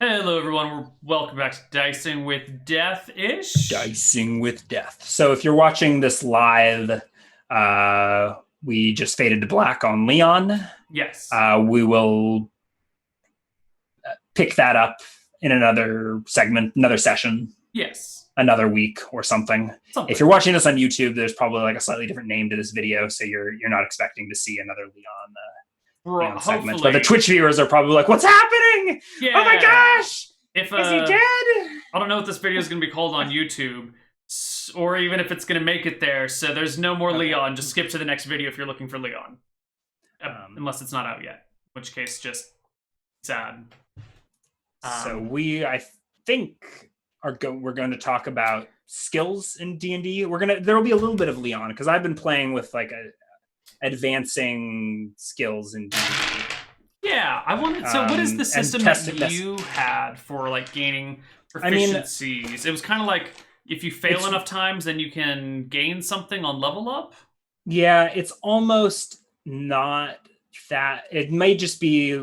Hello, everyone. Welcome back to Dicing with Death-ish. Dicing with death. So if you're watching this live, we just faded to black on Leon. Yes. We will pick that up in another segment, another session, Yes. another week or something. If Something. you're watching this on YouTube, there's probably like a slightly different name to this video, so you're not expecting to see another Leon segment. But the Hopefully. Twitch viewers are probably like, "What's happening? Oh my Yeah. gosh, If is he dead?" I don't know what this video is going to be called on YouTube, or even if it's going to make it there. So there's no more Okay. Leon. Just skip to the next video if you're looking for Leon, Um, unless it's not out yet. In which case, just sad. So I think, we're going to talk about skills in D&D. There will be a little bit of Leon because I've been playing with like advancing skills in D&D. Yeah, I wanted. So, what is the And system testing that this. you had for like gaining I mean, proficiencies? It was kind of like if you fail it's enough times, then you can gain something on level up. yeah, it's almost not that. It may just be.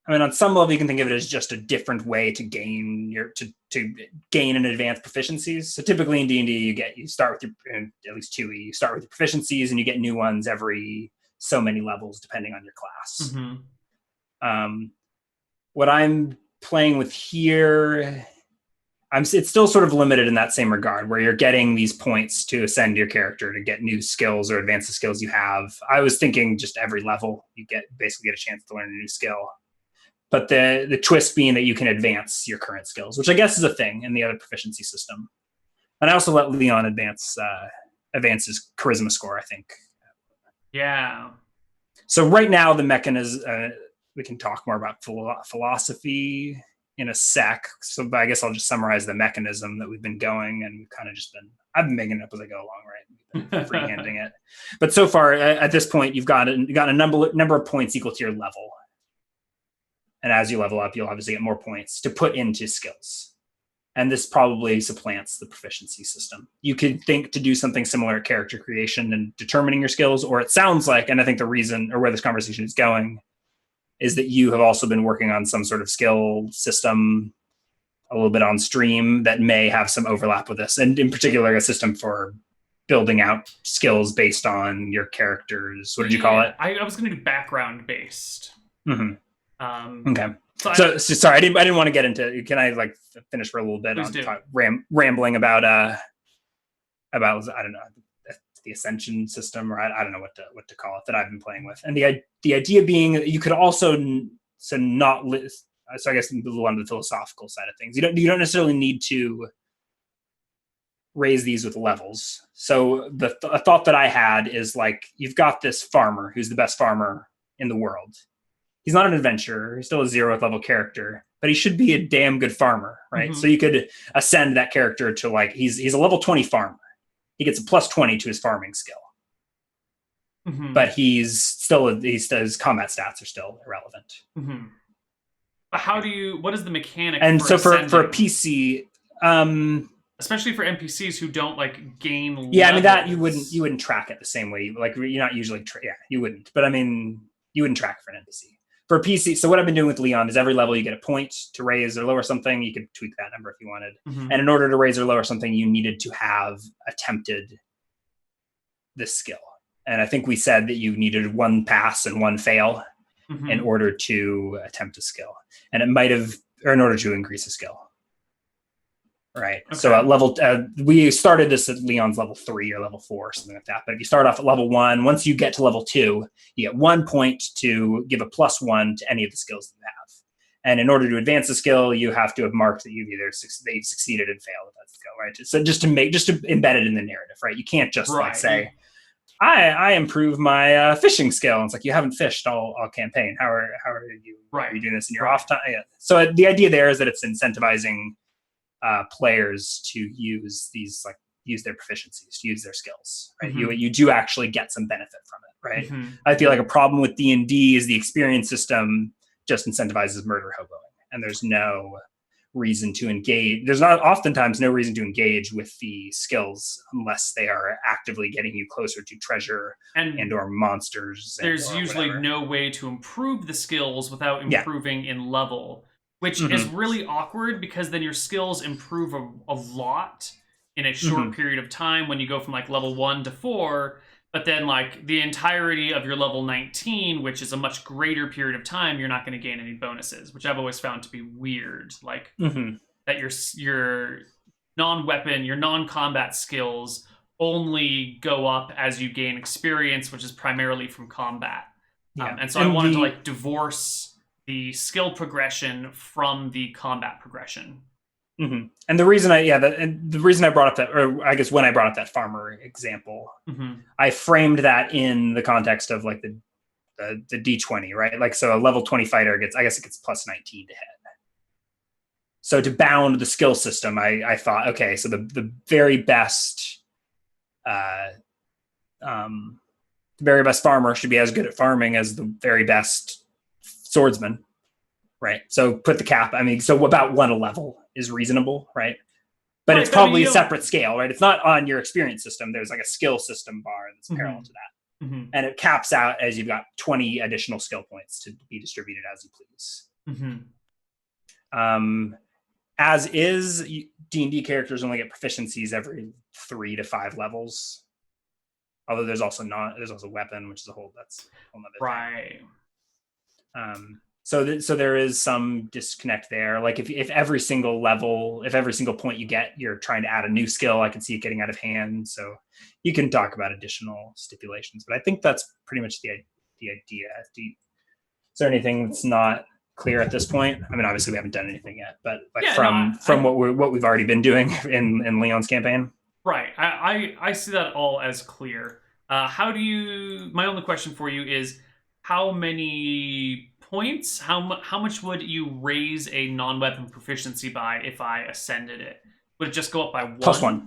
I mean, on some level, you can think of it as just a different way to gain to gain and advance proficiencies. So typically in D&D, you start with your, at least 2e, you start with your proficiencies, and you get new ones every so many levels depending on your class. Mm-hmm. What I'm playing with here, it's still sort of limited in that same regard, where you're getting these points to ascend your character to get new skills or advance the skills you have. I was thinking just every level you basically get a chance to learn a new skill. But the twist being that you can advance your current skills, which I guess is a thing in the other proficiency system. And I also let Leon advance his charisma score, I think. Yeah. So right now the mechanism, we can talk more about philosophy in a sec. So I guess I'll just summarize the mechanism that we've been going, and we've kind of just been, I've been making it up as I go along, right? We've been freehanding it. But so far at this point, you've got a number of points equal to your level. And as you level up, you'll obviously get more points to put into skills. And this probably supplants the proficiency system. You could think to do something similar at character creation and determining your skills, or it sounds like, and I think the reason or where this conversation is going is that you have also been working on some sort of skill system a little bit on stream that may have some overlap with this, and in particular, a system for building out skills based on your characters. What did you call Yeah, it? I was going to do background based. Mm-hmm. Um, Okay. so So sorry, I didn't want to get into. Can I like finish for a little bit please on do. rambling about I don't know, the ascension system, or I don't know what to call it, that I've been playing with, and the idea being that you could also not list. So I guess on the philosophical side of things, you don't necessarily need to raise these with levels. So a thought that I had is like, you've got this farmer who's the best farmer in the world. He's not an adventurer. He's still a 0th level character, but he should be a damn good farmer, right? Mm-hmm. So you could ascend that character to like, he's a level 20 farmer. He gets a plus 20 to his farming skill. Mm-hmm. But his combat stats are still irrelevant. Mm-hmm. But what is the mechanic And for so ascending? for a PC, especially for NPCs who don't like gain yeah, levels. I mean, that you wouldn't track it the same way. Like, you're not usually you wouldn't. But I mean, you wouldn't track it for an NPC. For a PC, so what I've been doing with Leon is every level you get a point to raise or lower something. You could tweak that number if you wanted. Mm-hmm. And in order to raise or lower something, you needed to have attempted this skill. And I think we said that you needed 1 pass and 1 fail Mm-hmm. in order to attempt a skill. And it might have, or in order to increase a skill. Right. Okay. So at level, we started this at Leon's level 3 or level 4 or something like that. But if you start off at level 1, once you get to level 2, you get 1 point to give a +1 to any of the skills that you have. And in order to advance the skill, you have to have marked that you've succeeded and failed at that skill, right? So just to embed it in the narrative, right? You can't just like say, I improve my fishing skill. And it's like, you haven't fished all campaign. How are you? Right. Are you doing this in your off time? Yeah. So the idea there is that it's incentivizing players to use their proficiencies, to use their skills, right? Mm-hmm. You do actually get some benefit from it, right? Mm-hmm. I feel like a problem with D&D is the experience system just incentivizes murder hoboing, and there's no reason to engage. There's not oftentimes no reason to engage with the skills unless they are actively getting you closer to treasure and or monsters. There's usually no way to improve the skills without improving in level. which is really awkward because then your skills improve a lot in a short period of time when you go from like level 1 to 4. But then like the entirety of your level 19, which is a much greater period of time, you're not going to gain any bonuses, which I've always found to be weird. Like that your non-weapon, your non-combat skills only go up as you gain experience, which is primarily from combat. And so I wanted to like divorce the skill progression from the combat progression. And the reason I brought up that, or I guess when I brought up that farmer example, I framed that in the context of like the D20, right? Like, so a level 20 fighter gets plus 19 to hit. So to bound the skill system, I thought, okay, so the very best farmer should be as good at farming as the very best swordsman, right? So put the cap. I mean, so about 1 a level is reasonable, right? But it's probably a separate scale, right? It's not on your experience system. There's like a skill system bar that's parallel to that. And it caps out as you've got 20 additional skill points to be distributed as you please. As is, D&D characters only get proficiencies every 3 to 5 levels. Although there's also weapon, which is a whole nother thing. So there is some disconnect there. Like if every single point you get, you're trying to add a new skill, I can see it getting out of hand. So you can talk about additional stipulations, but I think that's pretty much the idea. Is there anything that's not clear at this point? I mean, obviously we haven't done anything yet, but like what we've already been doing in Leon's campaign. Right. I see that all as clear. My only question for you is how many points, how much would you raise a non-weapon proficiency by if I ascended it? Would it just go up by 1?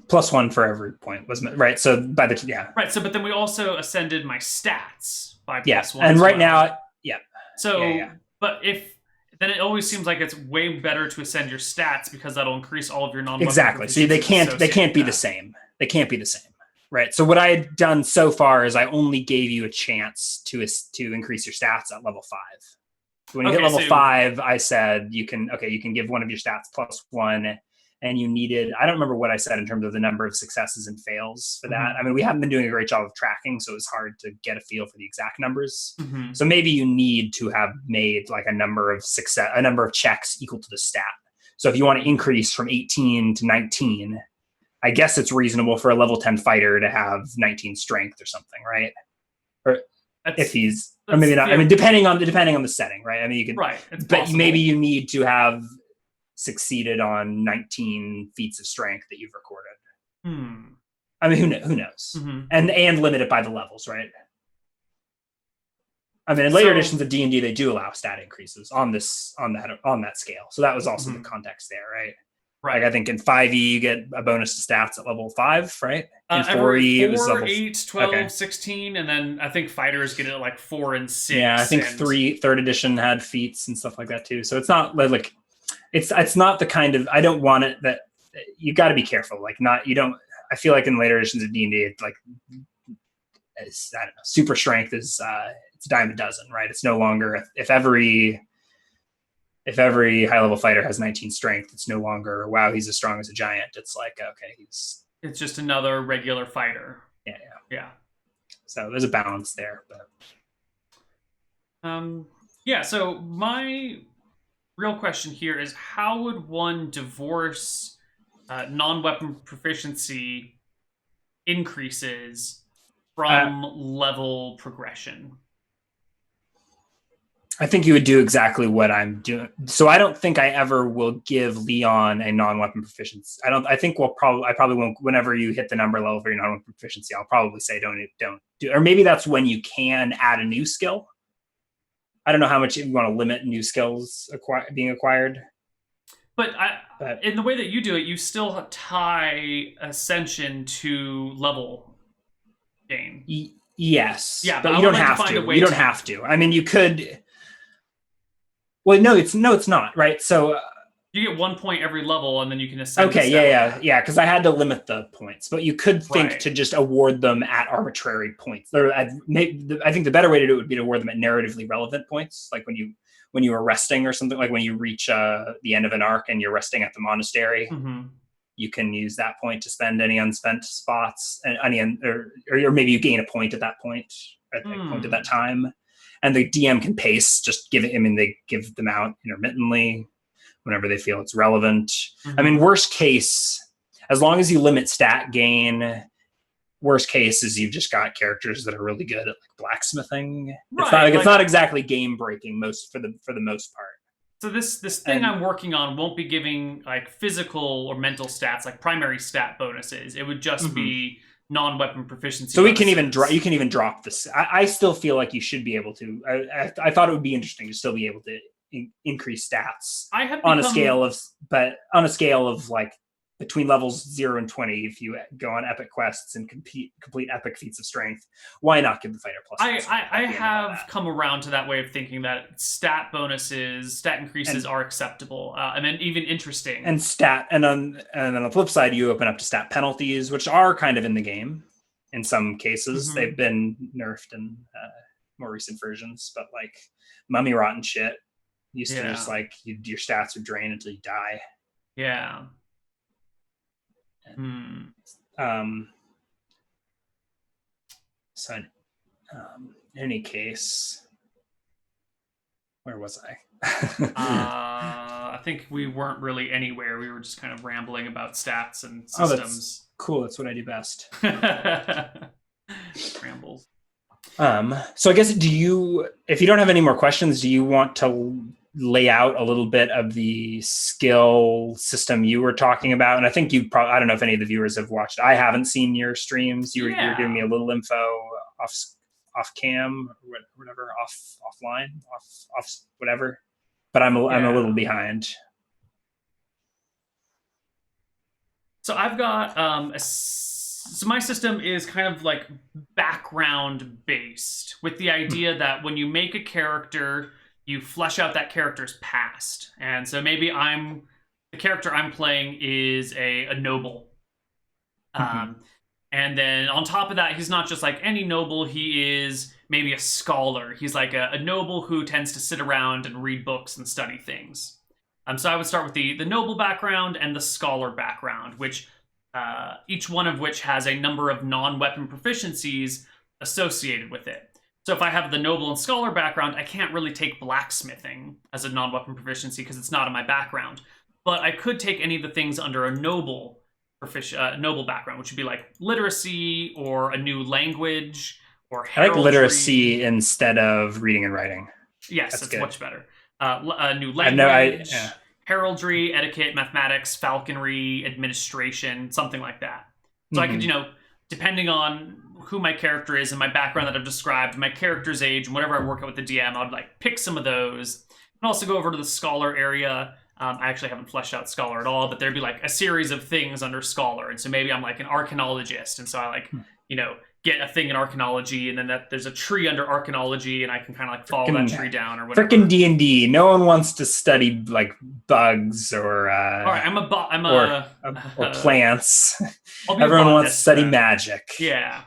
Plus one for every point, wasn't it? Right. So Right. So, but then we also ascended my stats by +1. And right now, So, but then it always seems like it's way better to ascend your stats because that'll increase all of your non-weapon. Exactly. So they can't be the same. They can't be the same. Right. So what I had done so far is I only gave you a chance to increase your stats at level 5. So when you hit level 5, I said you can give one of your stats +1, and you needed, I don't remember what I said in terms of the number of successes and fails for that. I mean, we haven't been doing a great job of tracking, so it's hard to get a feel for the exact numbers. So maybe you need to have made like a number of checks equal to the stat. So if you want to increase from 18 to 19, I guess it's reasonable for a level 10 fighter to have 19 strength or something, right? Or if he's, or maybe not. I mean, depending on the setting, right? I mean, you could, right? But maybe you need to have succeeded on 19 feats of strength that you've recorded. I mean, who knows? And limit it by the levels, right? I mean, in later editions of D&D, they do allow stat increases on that scale. So that was also the context there, right? Right. Like I think in 5e you get a bonus to stats at level 5, right? In 4e it was level 8, 12, 16, and then I think fighters get it at like 4 and 6. Yeah, I think 3rd edition had feats and stuff like that too. So it's not like it's not the kind of, I don't want it that you got to be careful. Like I feel like in later editions of D&D, it's like, I don't know, super strength is it's a dime a dozen, right? It's no longer if every high level fighter has 19 strength, it's no longer, wow, he's as strong as a giant. It's like, okay, it's just another regular fighter. Yeah. So there's a balance there, but so my real question here is, how would one divorce non-weapon proficiency increases from level progression? I think you would do exactly what I'm doing. So I don't think I ever will give Leon a non-weapon proficiency. I think I probably won't. Whenever you hit the number level for your non-weapon proficiency, I'll probably say don't do. Or maybe that's when you can add a new skill. I don't know how much you want to limit new skills being acquired. But in the way that you do it, you still tie ascension to level gain. Yes. Yeah, but you don't have to. You don't have to. I mean, you could. Well, no, it's not, right? So You get 1 point every level, and then you can ascend. Okay, yeah. Because I had to limit the points, but you could think to just award them at arbitrary points. I think the better way to do it would be to award them at narratively relevant points, like when you were resting or something, like when you reach the end of an arc and you're resting at the monastery. Mm-hmm. You can use that point to spend any unspent spots, and or maybe you gain a point at that point, at a point at that time, and the DM can pace just give it. I mean, they give them out intermittently whenever they feel it's relevant. Mm-hmm. I mean, worst case, as long as you limit stat gain, worst case is you've just got characters that are really good at like blacksmithing. Right, it's not exactly game breaking for the most part. So this thing I'm working on won't be giving like physical or mental stats, like primary stat bonuses. It would just be non-weapon proficiency. So you can even drop this. I still feel like you should be able to. I thought it would be interesting to still be able to increase stats on a scale of like between levels 0 and 20. If you go on epic quests and complete epic feats of strength, why not give the fighter plus? I have come around to that way of thinking that stat increases are acceptable, and then even interesting. And on the flip side, you open up to stat penalties, which are kind of in the game. In some cases, they've been nerfed in more recent versions, but like mummy rot and shit used to just like your stats would drain until you die. Yeah. So in any case, where was I? I think we weren't really anywhere. We were just kind of rambling about stats and systems. That's cool. That's what I do best. Rambles. So I guess if you don't have any more questions, do you want to lay out a little bit of the skill system you were talking about? And I think I don't know if any of the viewers have watched. I haven't seen your streams. You're giving me a little info off cam or whatever, offline, off whatever. But I'm a little behind. So I've got so my system is kind of like background based, with the idea that when you make a character, you flesh out that character's past. And so maybe the character I'm playing is a noble. And then on top of that, he's not just like any noble, he is maybe a scholar. He's like a noble who tends to sit around and read books and study things. So I would start with the noble background and the scholar background, which each one of which has a number of non-weapon proficiencies associated with it. So if I have the noble and scholar background, I can't really take blacksmithing as a non-weapon proficiency because it's not in my background. But I could take any of the things under a noble background, which would be like literacy or a new language or heraldry. I like literacy instead of reading and writing. Yes, that's much better. A new language, heraldry, etiquette, mathematics, falconry, administration, something like that. So I could, depending on who my character is and my background that I've described, my character's age, and whatever I work out with the DM, I'd like pick some of those. And also go over to the scholar area. I actually haven't fleshed out scholar at all, but there'd be like a series of things under scholar. And so maybe I'm like an archaeologist. And so I like, get a thing in archaeology, and then there's a tree under archaeology, and I can kind of like follow that tree down or whatever. Frickin' D&D. No one wants to study like bugs or all right, or plants. Everyone wants to study magic. Yeah.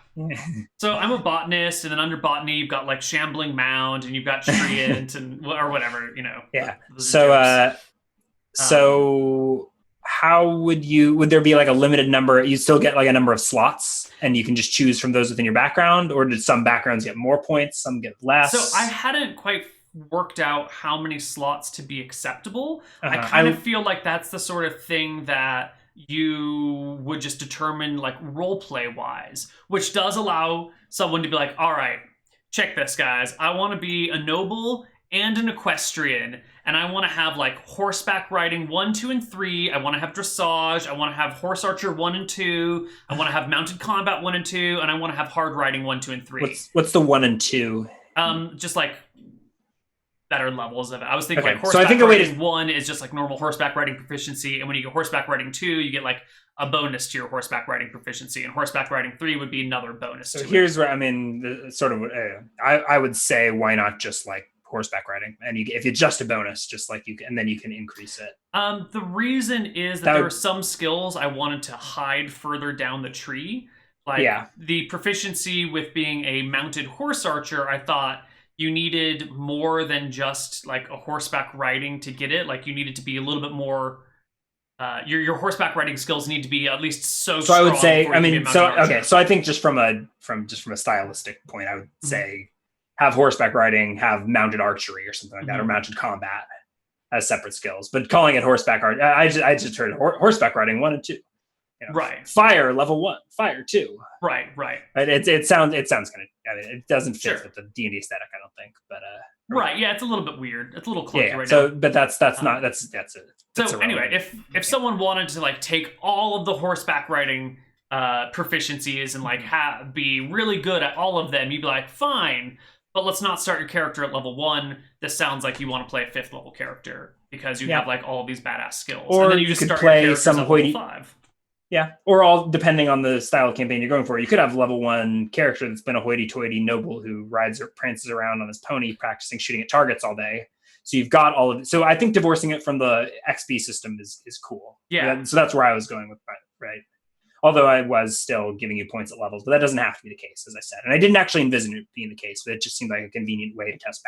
So I'm a botanist, and then under botany you've got like shambling mound, and you've got treant and or whatever, Yeah. So how would there be like a limited number? You still get like a number of slots and you can just choose from those within your background, or did some backgrounds get more points, some get less? So I hadn't quite worked out how many slots to be acceptable. I kind of feel like that's the sort of thing that you would just determine like role play wise, which does allow someone to be like, all right, check this, guys. I want to be a noble and an equestrian, and I want to have like horseback riding 1, 2, and 3. I want to have dressage. I want to have horse archer 1 and 2. I want to have mounted combat 1 and 2, and I want to have hard riding 1, 2, and 3. What's the 1 and 2? Just like better levels of it. I was thinking like horseback riding 1 is just like normal horseback riding proficiency, and when you get horseback riding 2, you get like a bonus to your horseback riding proficiency, and horseback riding 3 would be another bonus. So here's where I would say, why not just like horseback riding, and if it's just a bonus, just like and then you can increase it. The reason is that there are some skills I wanted to hide further down the tree. Like the proficiency with being a mounted horse archer, I thought you needed more than just like a horseback riding to get it. Like you needed to be a little bit more. Your horseback riding skills need to be at least so. So I would say, I mean, so okay, so I think just from a stylistic point, I would say have horseback riding, have mounted archery or something like that, or mounted combat as separate skills. But calling it horseback art, I just heard horseback riding 1 and 2. Right. Fire level 1, fire 2. Right. It sounds kind of. I mean, it doesn't fit with the D&D aesthetic, I don't think. But right, yeah, it's a little bit weird. It's a little clunky right now. So, but that's not that's it. So anyway, if someone wanted to like take all of the horseback riding proficiencies and like be really good at all of them, you'd be like, fine, but let's not start your character at level 1. This sounds like you want to play a 5th level character because you have like all of these badass skills. Or and then you just could start play some level 5. Yeah, or all depending on the style of campaign you're going for. You could have level 1 character that's been a hoity-toity noble who rides or prances around on his pony, practicing shooting at targets all day. So you've got all of it. So I think divorcing it from the XP system is cool. Yeah. So that's where I was going with that, right? Although I was still giving you points at levels, but that doesn't have to be the case, as I said. And I didn't actually envision it being the case, but it just seemed like a convenient way to test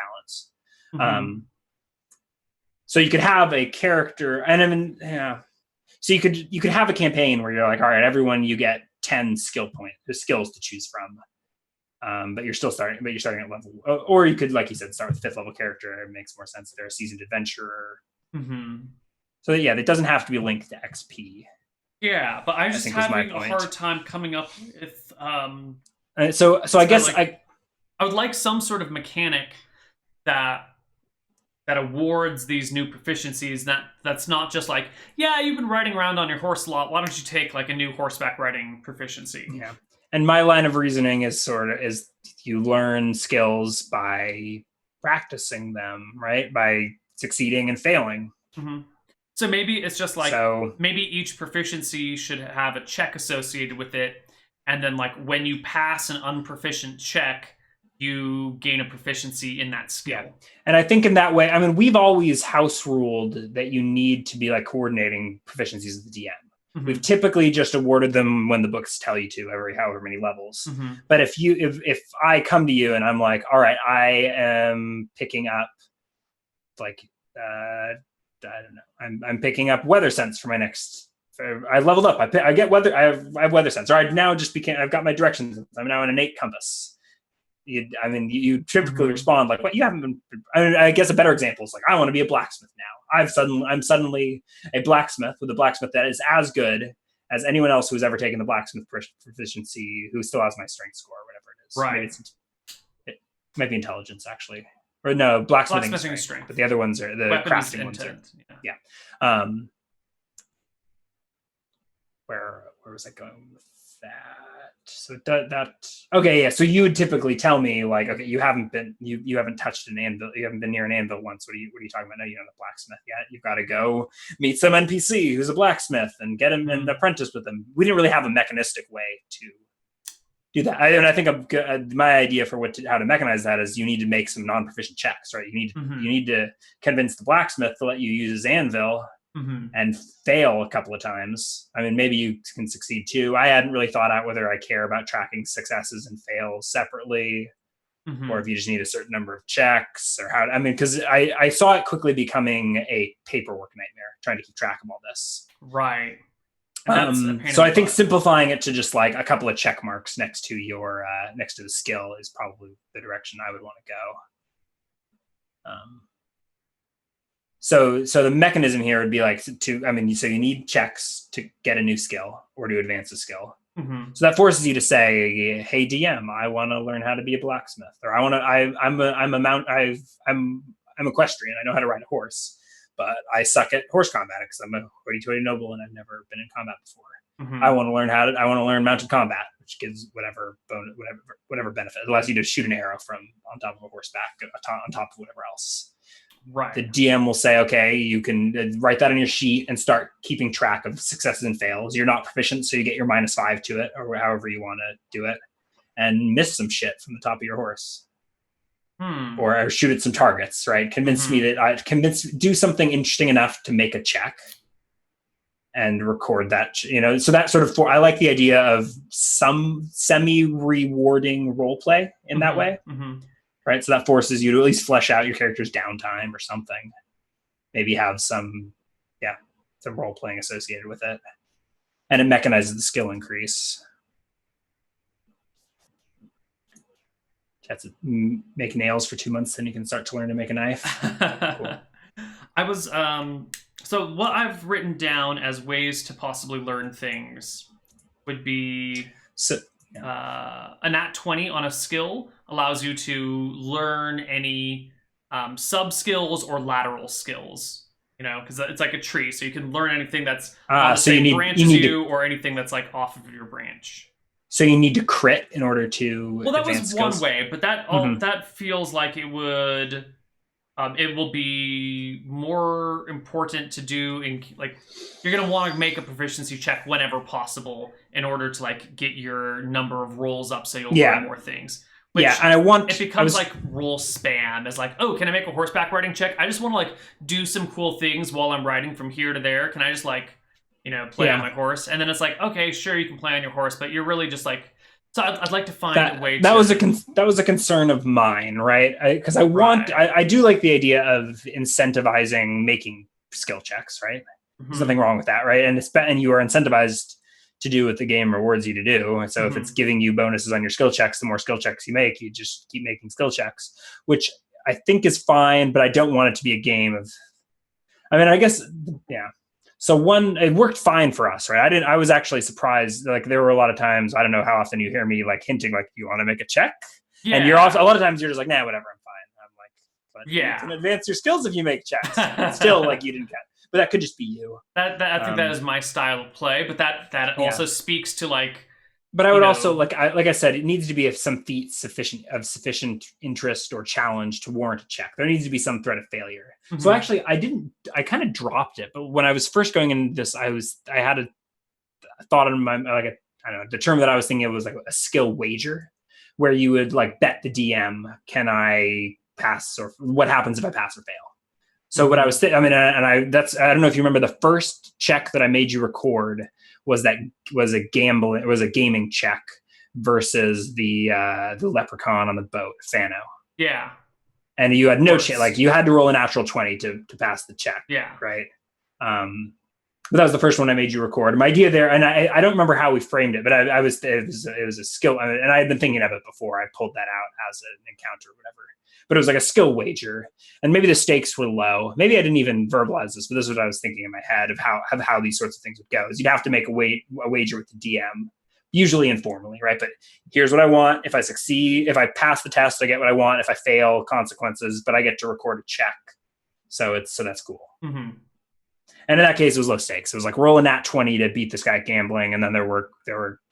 balance. So you could have a character, and I mean, so you could have a campaign where you're like, all right, everyone, you get 10 skills to choose from. But you're starting at level, or you could, like you said, start with 5th level character. It makes more sense if they're a seasoned adventurer. So yeah, it doesn't have to be linked to XP. Yeah, but I'm just having a hard time coming up with. So I guess I would like some sort of mechanic that awards these new proficiencies. That's not just like, yeah, you've been riding around on your horse a lot. Why don't you take like a new horseback riding proficiency? Yeah. And my line of reasoning is you learn skills by practicing them, right? By succeeding and failing. So maybe it's just like, maybe each proficiency should have a check associated with it. And then like when you pass an unproficient check, you gain a proficiency in that skill. Yeah. And I think in that way, I mean, we've always house ruled that you need to be like coordinating proficiencies with the DM. We've typically just awarded them when the books tell you to, every however many levels. But if I come to you and I'm like, all right, I am picking up like I don't know, I'm picking up weather sense for my next. I leveled up. I get weather. I have weather sense. Or I now just I've got my directions. I'm now an innate compass. You typically respond like, "What? You haven't been." I guess a better example is like, "I want to be a blacksmith now." I'm suddenly a blacksmith with a blacksmith that is as good as anyone else who's ever taken the blacksmith proficiency, who still has my strength score, or whatever it is. Right. It might be intelligence actually, or no, blacksmithing is strength. But the other ones are the crafting ones. Yeah. Where was I going with that? So that okay, yeah. So you would typically tell me like, okay, you haven't touched an anvil, you haven't been near an anvil once. What are you talking about? No, you're not a blacksmith yet. You've got to go meet some NPC who's a blacksmith and get him and apprentice with him. We didn't really have a mechanistic way to do that. I think my idea for how to mechanize that is you need to make some non-proficient checks, right? You need to convince the blacksmith to let you use his anvil. And fail a couple of times. I mean, maybe you can succeed too. I hadn't really thought out whether I care about tracking successes and fails separately, or if you just need a certain number of checks, or how. I mean, because I saw it quickly becoming a paperwork nightmare trying to keep track of all this. Right. So I think simplifying it to just like a couple of check marks next to the skill is probably the direction I would want to go. So the mechanism here would be like so you need checks to get a new skill or to advance a skill. So that forces you to say, hey, DM, I want to learn how to be a blacksmith, or I'm equestrian. I know how to ride a horse, but I suck at horse combat because I'm a hoity-toity noble and I've never been in combat before. I want to learn mounted combat, which gives whatever benefit. It allows you to shoot an arrow from on top of a horseback on top of whatever else. Right. The DM will say, okay, you can write that on your sheet and start keeping track of successes and fails. You're not proficient, so you get your -5 to it, or however you want to do it, and miss some shit from the top of your horse. or shoot at some targets, right? Convince me that do something interesting enough to make a check and record that, so that sort of, I like the idea of some semi-rewarding role play in that way, right? So that forces you to at least flesh out your character's downtime or something. Maybe have some role playing associated with it. And it mechanizes the skill increase. You have to make nails for 2 months, then you can start to learn to make a knife. Cool. I was so what I've written down as ways to possibly learn things would be a nat 20 on a skill allows you to learn any sub skills or lateral skills. Because it's like a tree, so you can learn anything that's on the same branch as you, or anything that's like off of your branch. So you need to crit in order to. Well, that was skills. One way, but that feels like it would. It will be more important to do in like you're gonna want to make a proficiency check whenever possible in order to like get your number of rolls up, so you'll learn more things. Which and it becomes like roll spam. It's like, oh, can I make a horseback riding check? I just want to like do some cool things while I'm riding from here to there. Can I just like, play on my horse? And then it's like, okay, sure, you can play on your horse, but you're really just like. So I'd like to find a way. That was a concern of mine, right? Because I do like the idea of incentivizing making skill checks, right? There's nothing wrong with that, right? And you are incentivized to do what the game rewards you to do. And so if it's giving you bonuses on your skill checks, the more skill checks you make, you just keep making skill checks, which I think is fine, but I don't want it to be a game of, I guess, So it worked fine for us, right? I was actually surprised. Like there were a lot of times, I don't know how often you hear me like hinting, like, you want to make a check? Yeah. And you're also, a lot of times you're just like, nah, whatever, I'm fine. I'm like, but you can advance your skills if you make checks. Still, like, you didn't get. But that could just be you. I think that is my style of play, but that also speaks to like. But I would also like I said, it needs to be some feat sufficient interest or challenge to warrant a check. There needs to be some threat of failure. So actually, I kind of dropped it. But when I was first going into this, I had a thought in my the term that I was thinking of was like a skill wager, where you would like bet the DM, can I pass, or what happens if I pass or fail. So what I was I don't know if you remember, the first check that I made you record was a gaming check versus the leprechaun on the boat, Fano. Yeah. And you had no chance, like you had to roll a natural 20 to pass the check. Yeah. Right. But that was the first one I made you record. My idea there, and I don't remember how we framed it, but it was a skill, and I had been thinking of it before. I pulled that out as an encounter or whatever. But it was like a skill wager, and maybe the stakes were low. Maybe I didn't even verbalize this, but this is what I was thinking in my head of how these sorts of things would go. Is you'd have to make a wager with the DM, usually informally, right? But here's what I want. If I succeed, if I pass the test, I get what I want. If I fail, consequences, but I get to record a check. So that's cool. And in that case, it was low stakes. It was like roll a nat 20 to beat this guy at gambling, and then there were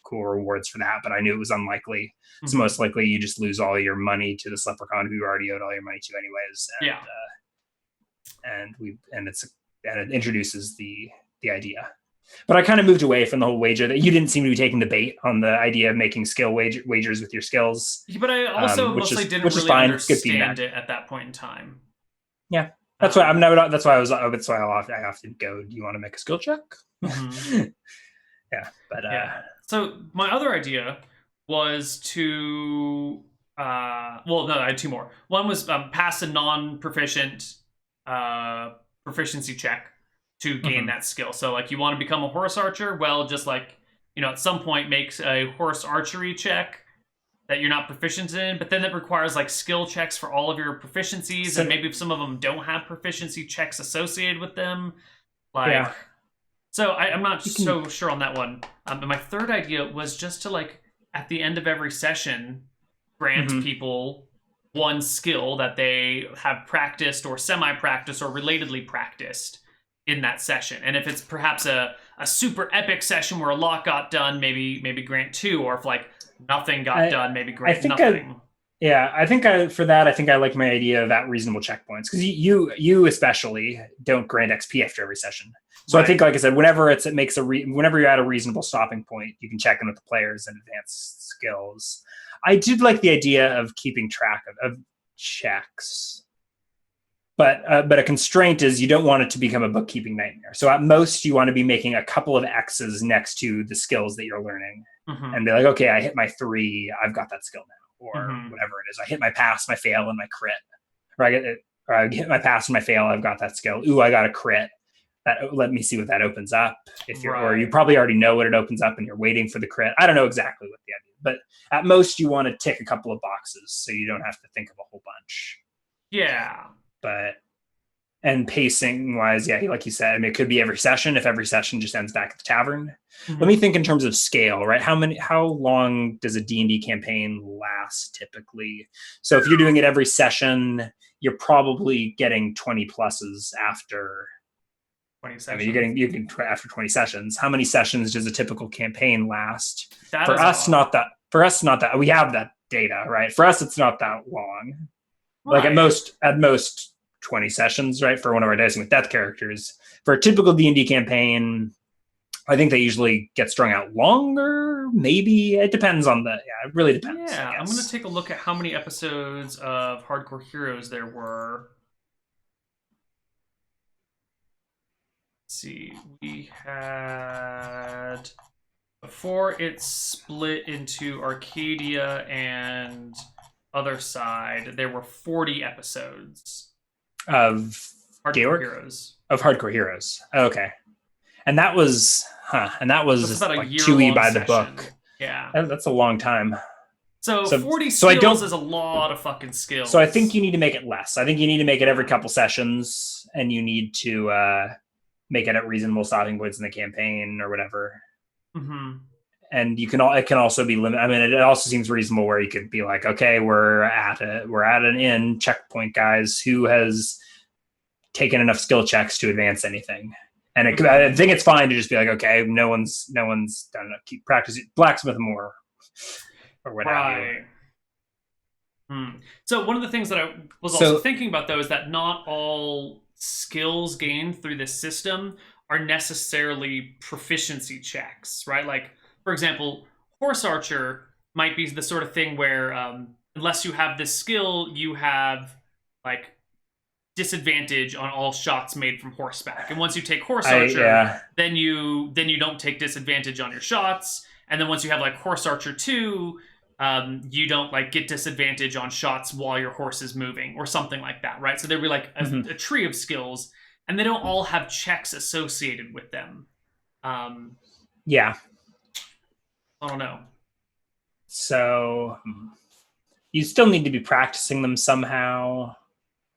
cool rewards for that, but I knew it was unlikely. So most likely you just lose all your money to this leprechaun who you already owed all your money to anyways. And it introduces the idea. But I kind of moved away from the whole wager. That you didn't seem to be taking the bait on the idea of making skill wagers with your skills. But I also mostly didn't really understand it at that point in time. Yeah. That's why I often go, do you want to make a skill check? So my other idea was to I had two more. One was pass a non-proficient proficiency check to gain that skill. So like, you want to become a horse archer, well, just like, at some point makes a horse archery check that you're not proficient in, but then it requires like skill checks for all of your proficiencies, and maybe some of them don't have proficiency checks associated with them. So I'm not so sure on that one. And my third idea was just to like, at the end of every session, grant people one skill that they have practiced or semi-practiced or relatedly practiced in that session. And if it's perhaps a super epic session where a lot got done, maybe grant two, or if like nothing got done, maybe grant nothing. I think I like my idea of at reasonable checkpoints, because you especially don't grant XP after every session. So I think, like I said, whenever whenever you're at a reasonable stopping point, you can check in with the players and advance skills. I did like the idea of keeping track of checks. But a constraint is you don't want it to become a bookkeeping nightmare. So at most, you want to be making a couple of X's next to the skills that you're learning, and be like, okay, I hit my 3, I've got that skill now, or whatever it is. I hit my pass, my fail, and my crit, or I hit my pass and my fail. I've got that skill. Ooh, I got a crit. Let me see what that opens up. If you're, or you probably already know what it opens up, and you're waiting for the crit. I don't know exactly what the idea, but at most, you want to tick a couple of boxes so you don't have to think of a whole bunch. Yeah. And pacing wise, yeah, like you said, I mean, it could be every session. If every session just ends back at the tavern, let me think in terms of scale, right? How long does a D&D campaign last typically? So if you're doing it every session, you're probably getting 20 pluses after 20 sessions. I mean, you can after 20 sessions. How many sessions does a typical campaign last? That for us, not that. For us, not that. We have that data, right? For us, it's not that long. Right. Like at most 20 sessions, right? For one of our Dicing with Death characters. For a typical D&D campaign, I think they usually get strung out longer. Maybe it depends on it really depends. Yeah, I'm going to take a look at how many episodes of Hardcore Heroes there were. Let's see, we had, before it split into Arcadia and other side, there were 40 episodes of Hardcore Heroes. Of Hardcore Heroes. Okay. And that was about like 2E by the book. Yeah. That's a long time. So 40 skills is a lot of fucking skills. So I think you need to make it less. I think you need to make it every couple sessions, and you need to make it at reasonable stopping points in the campaign or whatever. And it can also be limited. I mean, it also seems reasonable where you could be like, okay, we're at an inn checkpoint, guys. Who has taken enough skill checks to advance anything? And I think it's fine to just be like, okay, no one's done enough. Keep practicing, blacksmith more, or whatever. Right. So one of the things that I was also thinking about, though, is that not all skills gained through this system are necessarily proficiency checks, right? Like, for example, Horse Archer might be the sort of thing where unless you have this skill, you have like disadvantage on all shots made from horseback. And once you take Horse Archer, then you don't take disadvantage on your shots. And then once you have like Horse Archer 2, you don't like get disadvantage on shots while your horse is moving or something like that, right? So there'd be like a tree of skills, and they don't all have checks associated with them. Yeah. I don't know. So you still need to be practicing them somehow.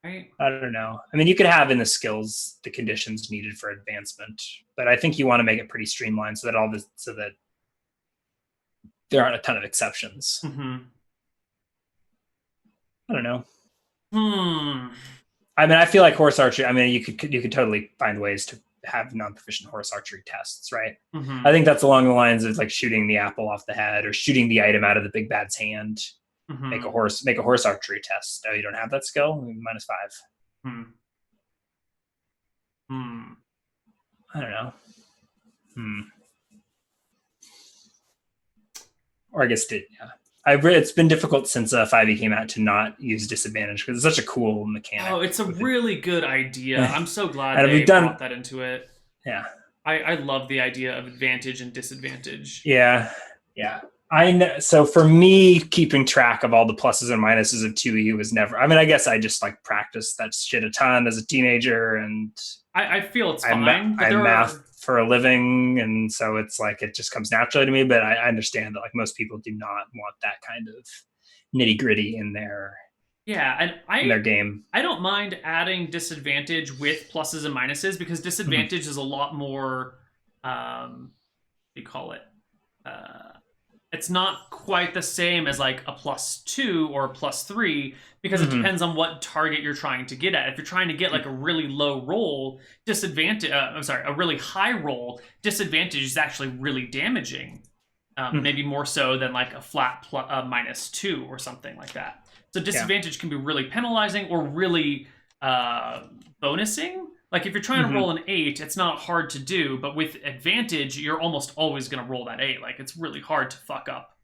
Right. I don't know. I mean, you could have in the skills the conditions needed for advancement, but I think you want to make it pretty streamlined so that there aren't a ton of exceptions. I don't know. I mean, I feel like horse archery. I mean, you could totally find ways to have non-proficient horse archery tests, right? I think that's along the lines of like shooting the apple off the head or shooting the item out of the big bad's hand. Make a horse archery test. Oh, you don't have that skill? -5. I don't know. Or I guess it's been difficult since 5e came out to not use disadvantage because it's such a cool mechanic. Oh, it's a really good idea. I'm so glad they brought that into it. Yeah. I love the idea of advantage and disadvantage. Yeah. I know. So for me, keeping track of all the pluses and minuses of 2e was never. I mean, I guess I just like practiced that shit a ton as a teenager, and I feel it's fine. I math for a living, and so it's like it just comes naturally to me. But I understand that like most people do not want that kind of nitty gritty in their in their game. I don't mind adding disadvantage with pluses and minuses because disadvantage is a lot more. What do you call it? It's not quite the same as like a +2 or a +3 because it depends on what target you're trying to get at. If you're trying to get like a really low roll, a really high roll, disadvantage is actually really damaging. Maybe more so than like a flat -2 or something like that. So disadvantage can be really penalizing or really bonusing. Like if you're trying to roll an 8, it's not hard to do, but with advantage, you're almost always going to roll that 8. Like it's really hard to fuck up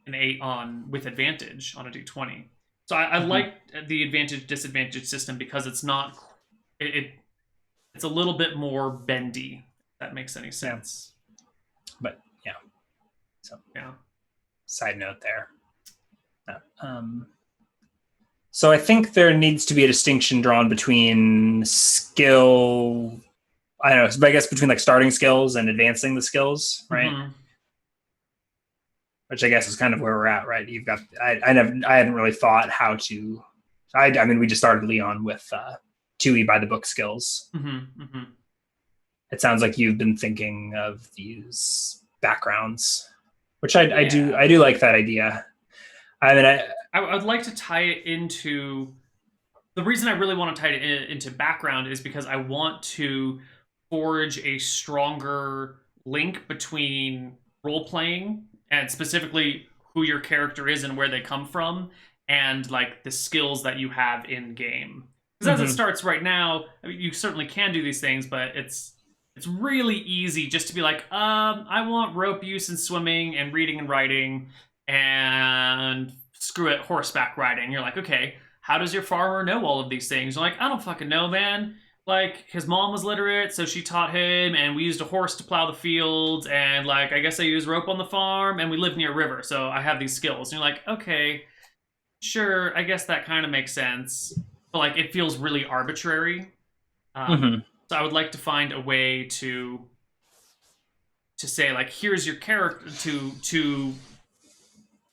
an 8 with advantage on a d20. So I like the advantage disadvantage system because it's not it's a little bit more bendy. If that makes any sense. But yeah. So yeah. Side note there. So I think there needs to be a distinction drawn between skill. I don't know, I guess between like starting skills and advancing the skills, right? Mm-hmm. Which I guess is kind of where we're at, right? You've got I hadn't really thought how to. I mean, we just started Leon with 2E by the book skills. Mm-hmm. Mm-hmm. It sounds like you've been thinking of these backgrounds, which I do like that idea. I mean, I'd like to tie it into. The reason I really want to tie it into background is because I want to forge a stronger link between role playing and specifically who your character is and where they come from, and like the skills that you have in game. Because as it starts right now, I mean, you certainly can do these things, but it's really easy just to be like, I want rope use and swimming and reading and writing, and screw it, horseback riding. You're like, okay, how does your farmer know all of these things? You're like, I don't fucking know, man. Like, his mom was literate, so she taught him, and we used a horse to plow the fields, and like, I guess I use rope on the farm, and we live near a river, so I have these skills. And you're like, okay, sure, I guess that kind of makes sense. But like, it feels really arbitrary. So I would like to find a way to say like, here's your character to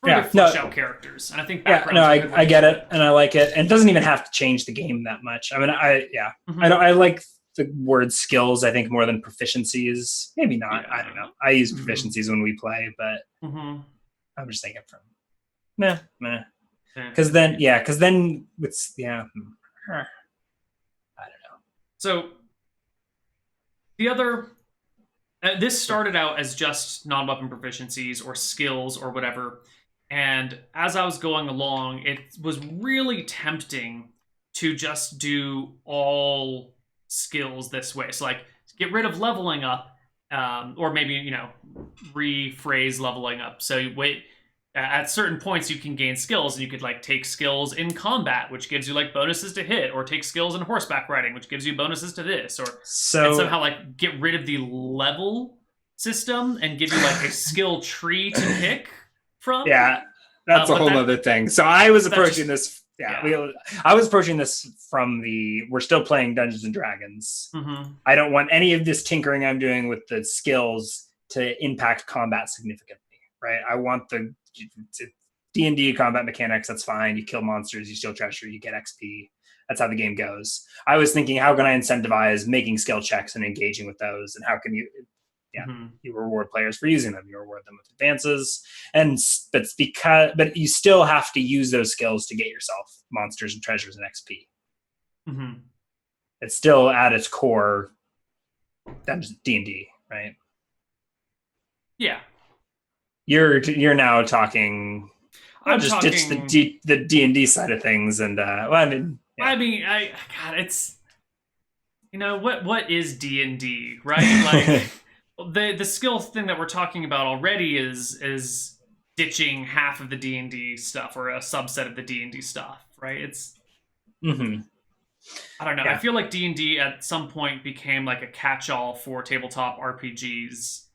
flesh out characters, and I think background. I get it, and I like it, and it doesn't even have to change the game that much. I mean, I like the word skills. I think more than proficiencies. Maybe not. Yeah. I don't know. I use proficiencies when we play, but I'm just thinking from meh. Because then it's I don't know. So the other. This started out as just non-weapon proficiencies or skills or whatever. And as I was going along, it was really tempting to just do all skills this way. So like get rid of leveling up, or maybe, rephrase leveling up. So wait, at certain points you can gain skills, and you could like take skills in combat, which gives you like bonuses to hit, or take skills in horseback riding, which gives you bonuses to this, and somehow like get rid of the level system and give you like a skill tree to pick from. Yeah, that's a whole other thing. So I was approaching this. I was approaching this from we're still playing Dungeons and Dragons. I don't want any of this tinkering I'm doing with the skills to impact combat significantly, right? I want the D&D combat mechanics. That's fine. You kill monsters, you steal treasure, you get XP. That's how the game goes. I was thinking, how can I incentivize making skill checks and engaging with those, and how can you you reward players for using them. You reward them with advances, but you still have to use those skills to get yourself monsters and treasures and XP. It's still at its core D&D, right? Yeah. You're now talking. Ditch the D&D side of things, and it's what is D&D, right? Like the skill thing that we're talking about already is ditching half of the D&D stuff, or a subset of the D&D stuff, right? It's I don't know. Yeah. I feel like D&D at some point became like a catch-all for tabletop RPGs.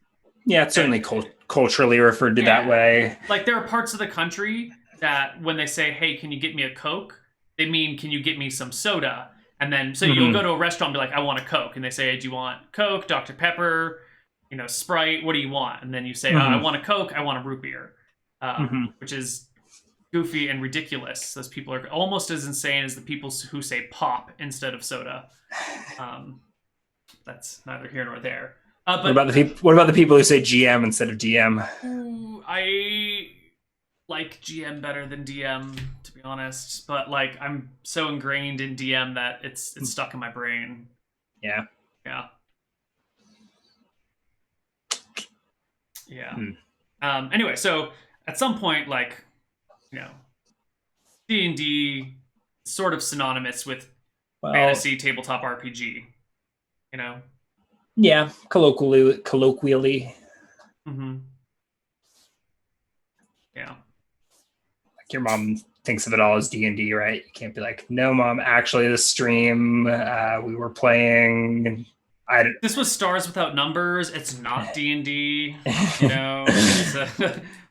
Yeah, it's certainly culturally referred to that way. Like, there are parts of the country that when they say, hey, can you get me a Coke? They mean, can you get me some soda? And then, so you'll go to a restaurant and be like, I want a Coke. And they say, do you want Coke, Dr. Pepper, Sprite? What do you want? And then you say, I want a Coke, I want a root beer. Which is goofy and ridiculous. Those people are almost as insane as the people who say pop instead of soda. That's neither here nor there. But what about the people who say GM instead of DM? I like GM better than DM, to be honest. But like, I'm so ingrained in DM that it's stuck in my brain. Yeah. Anyway, so at some point, like, D&D sort of synonymous with fantasy tabletop RPG. Yeah, colloquially. Yeah. Like your mom thinks of it all as D&D, right? You can't be like, no, Mom, actually, this stream we were playing. This was Stars Without Numbers. It's not D&D. You know,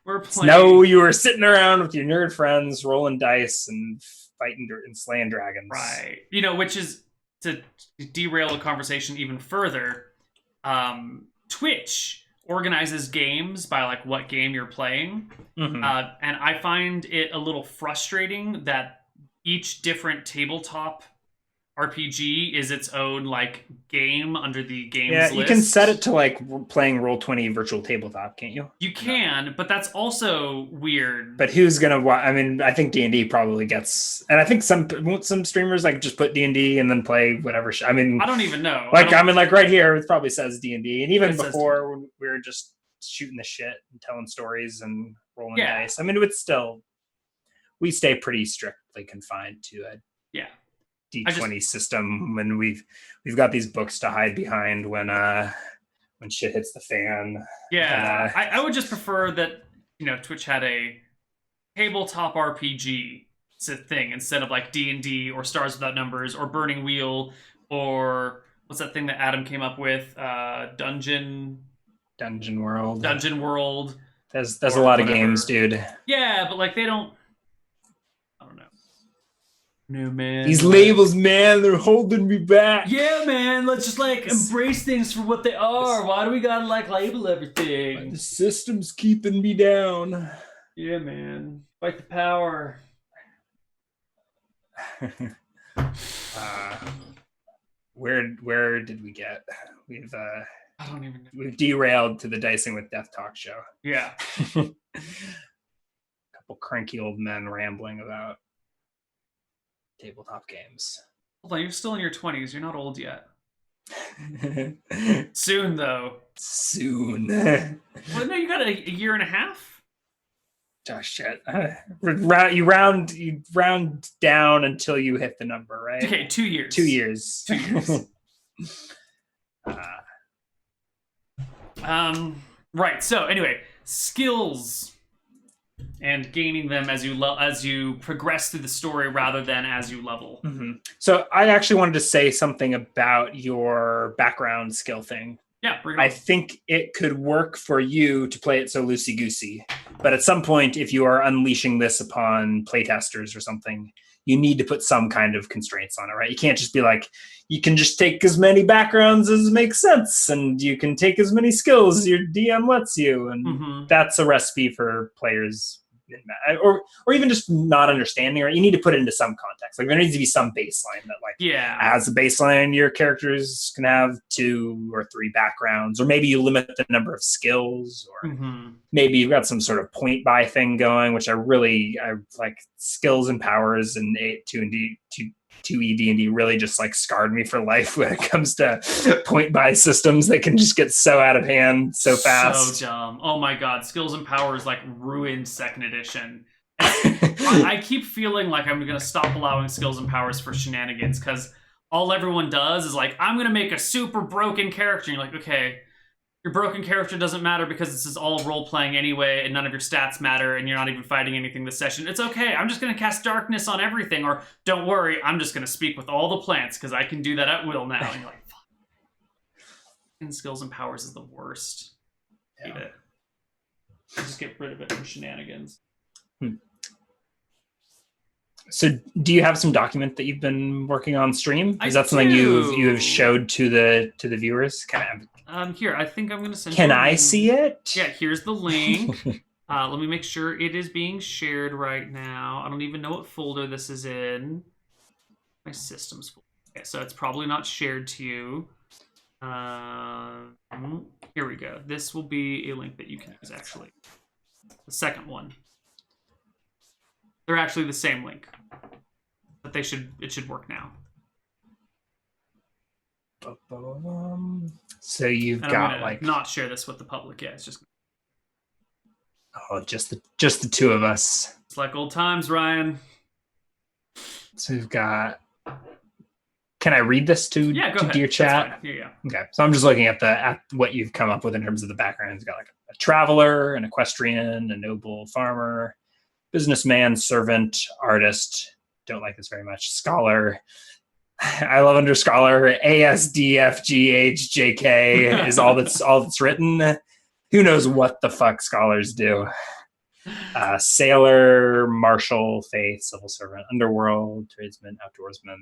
we're playing. No, you were sitting around with your nerd friends, rolling dice and fighting and slaying dragons. Right. You know, which is to derail the conversation even further. Twitch organizes games by like what game you're playing, and I find it a little frustrating that each different tabletop RPG is its own like game under the games list. You can set it to like playing Roll20 virtual tabletop, can't you? You can, but that's also weird. But who's gonna watch? I mean, I think D&D probably gets, and I think some streamers like just put D&D and then play whatever. I mean, I don't even know. Like I mean, like right here, it probably says D&D, and even before when we were just shooting the shit and telling stories and rolling dice. I mean, it would still, we stay pretty strictly confined to a D20 system when we've got these books to hide behind when shit hits the fan. Yeah, I would just prefer that, you know, Twitch had a tabletop RPG thing instead of like D&D or Stars Without Numbers or Burning Wheel or what's that thing that Adam came up with? Dungeon World. There's a lot of games, dude. Yeah, but like they don't. I don't know. No, man. These labels, man, they're holding me back. Yeah, man. Let's just like embrace things for what they are. Why do we gotta like label everything? The system's keeping me down. Yeah, man. Fight the power. Where did we get? I don't even know. We've derailed to the Dicing with Death talk show. Yeah. Couple cranky old men rambling about tabletop games. Hold on, you're still in your 20s. You're not old yet. Soon, though. Soon. Well, no, you got a year and a half? Oh, shit. You round down until you hit the number, right? Okay, 2 years. 2 years. 2 years. Right. So anyway, skills and gaining them as you progress through the story rather than as you level. Mm-hmm. So I actually wanted to say something about your background skill thing. Yeah, bring it on. I think it could work for you to play it so loosey-goosey. But at some point, if you are unleashing this upon playtesters or something, you need to put some kind of constraints on it, right? You can't just be like, you can just take as many backgrounds as makes sense, and you can take as many skills as your DM lets you. And that's a recipe for players, or even just not understanding, right? You need to put it into some context. Like there needs to be some baseline that like, as a baseline, your characters can have 2 or 3 backgrounds, or maybe you limit the number of skills, or maybe you've got some sort of point buy thing going, which I like. Skills and powers and 2E D&D really just like scarred me for life when it comes to point buy systems that can just get so out of hand so fast. So dumb. Oh my god, skills and powers like ruined second edition. I keep feeling like I'm gonna stop allowing skills and powers for shenanigans because all everyone does is like, I'm gonna make a super broken character. And you're like, okay, your broken character doesn't matter because this is all role-playing anyway, and none of your stats matter, and you're not even fighting anything this session. It's okay. I'm just going to cast darkness on everything, or don't worry, I'm just going to speak with all the plants because I can do that at will now. And you're like, fuck. And skills and powers is the worst. Hate it. I just get rid of it for shenanigans. So do you have some document that you've been working on stream? Is that something you have showed to the viewers? Here, I think I'm going to send Can I see it? Yeah, here's the link. Let me make sure it is being shared right now. I don't even know what folder this is in. My systems folder. Okay, so it's probably not shared to you. Here we go. This will be a link that you can use, actually. The second one. They're actually the same link. But it should work now. So you've got like not share this with the public. Yeah, it's just just the 2 of us. It's like old times, Ryan. So we've got. Can I read this to your chat? Yeah. Okay, so I'm just looking at what you've come up with in terms of the background. It's got like a traveler, an equestrian, a noble farmer, businessman, servant, artist. Don't like this very much. Scholar. I love under scholar. A S D F G H J K is all that's written. Who knows what the fuck scholars do? Sailor, marshal, faith, civil servant, underworld, tradesman, outdoorsman.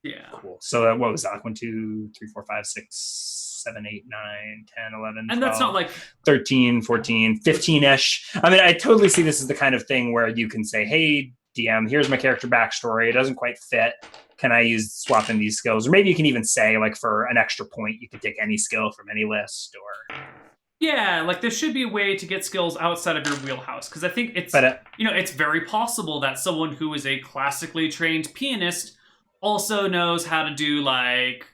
Yeah. Cool. So what was that? Like 1, 2, 3, 4, 5, 6, 7, 8, 9, 10, 11, And 12, that's not like 13, 14, 15-ish. I mean, I totally see this as the kind of thing where you can say, hey, DM, here's my character backstory. It doesn't quite fit. Can I swap in these skills? Or maybe you can even say, like, for an extra point, you can take any skill from any list or... Yeah, like there should be a way to get skills outside of your wheelhouse, because I think it's it's very possible that someone who is a classically trained pianist also knows how to do like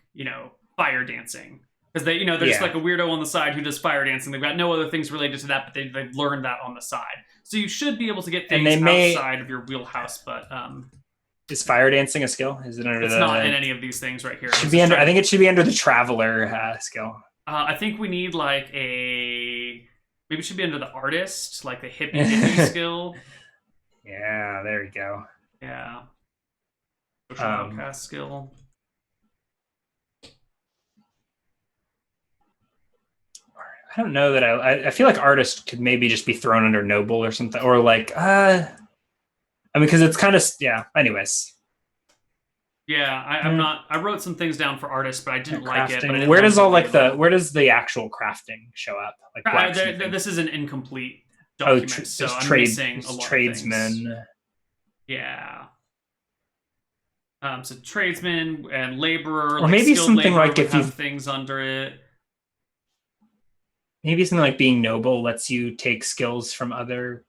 fire dancing, because they're just like a weirdo on the side who does fire dancing. They've got no other things related to that, but they've learned that on the side. So you should be able to get things outside of your wheelhouse. But is fire dancing a skill? Is it under it's not in any of these things right here. Should be under. I think it should be under the traveler skill. I think we need like maybe it should be under the artist, like the hippie skill. Yeah, there you go. Yeah. Social outcast skill. I don't know that I feel like artist could maybe just be thrown under noble or something, or like I mean, because it's kind of anyways. Yeah, I'm not. I wrote some things down for artists, but I didn't like it. But where does where does the actual crafting show up? Like this is an incomplete document, so I'm missing a lot tradesmen. of things. Yeah. So tradesman and laborer, or maybe something like if you have things under it. Maybe something like being noble lets you take skills from other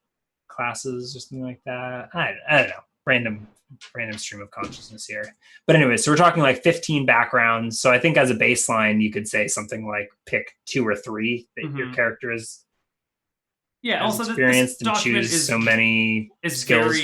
classes or something like that. I don't know. Random stream of consciousness here. But anyway, so we're talking like 15 backgrounds. So I think as a baseline, you could say something like pick 2 or 3 that your character is also experienced and choose so many skills.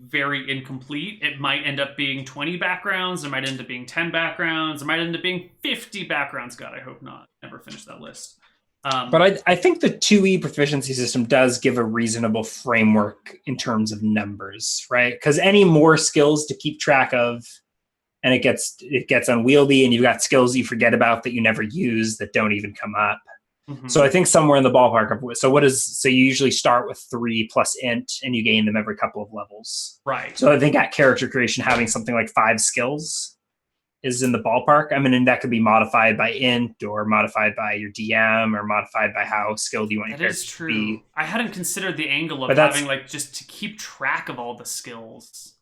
Very incomplete. It might end up being 20 backgrounds. It might end up being 10 backgrounds. It might end up being 50 backgrounds. God, I hope not. Never finish that list. But I think the 2E proficiency system does give a reasonable framework in terms of numbers, right? Because any more skills to keep track of, and it gets unwieldy, and you've got skills you forget about that you never use that don't even come up. Mm-hmm. So I think somewhere in the ballpark of so you usually start with 3 plus int, and you gain them every couple of levels, right? So I think at character creation, having something like 5 skills is in the ballpark. I mean, and that could be modified by int or modified by your DM or modified by how skilled you want your character to be. I hadn't considered the angle of having like just to keep track of all the skills.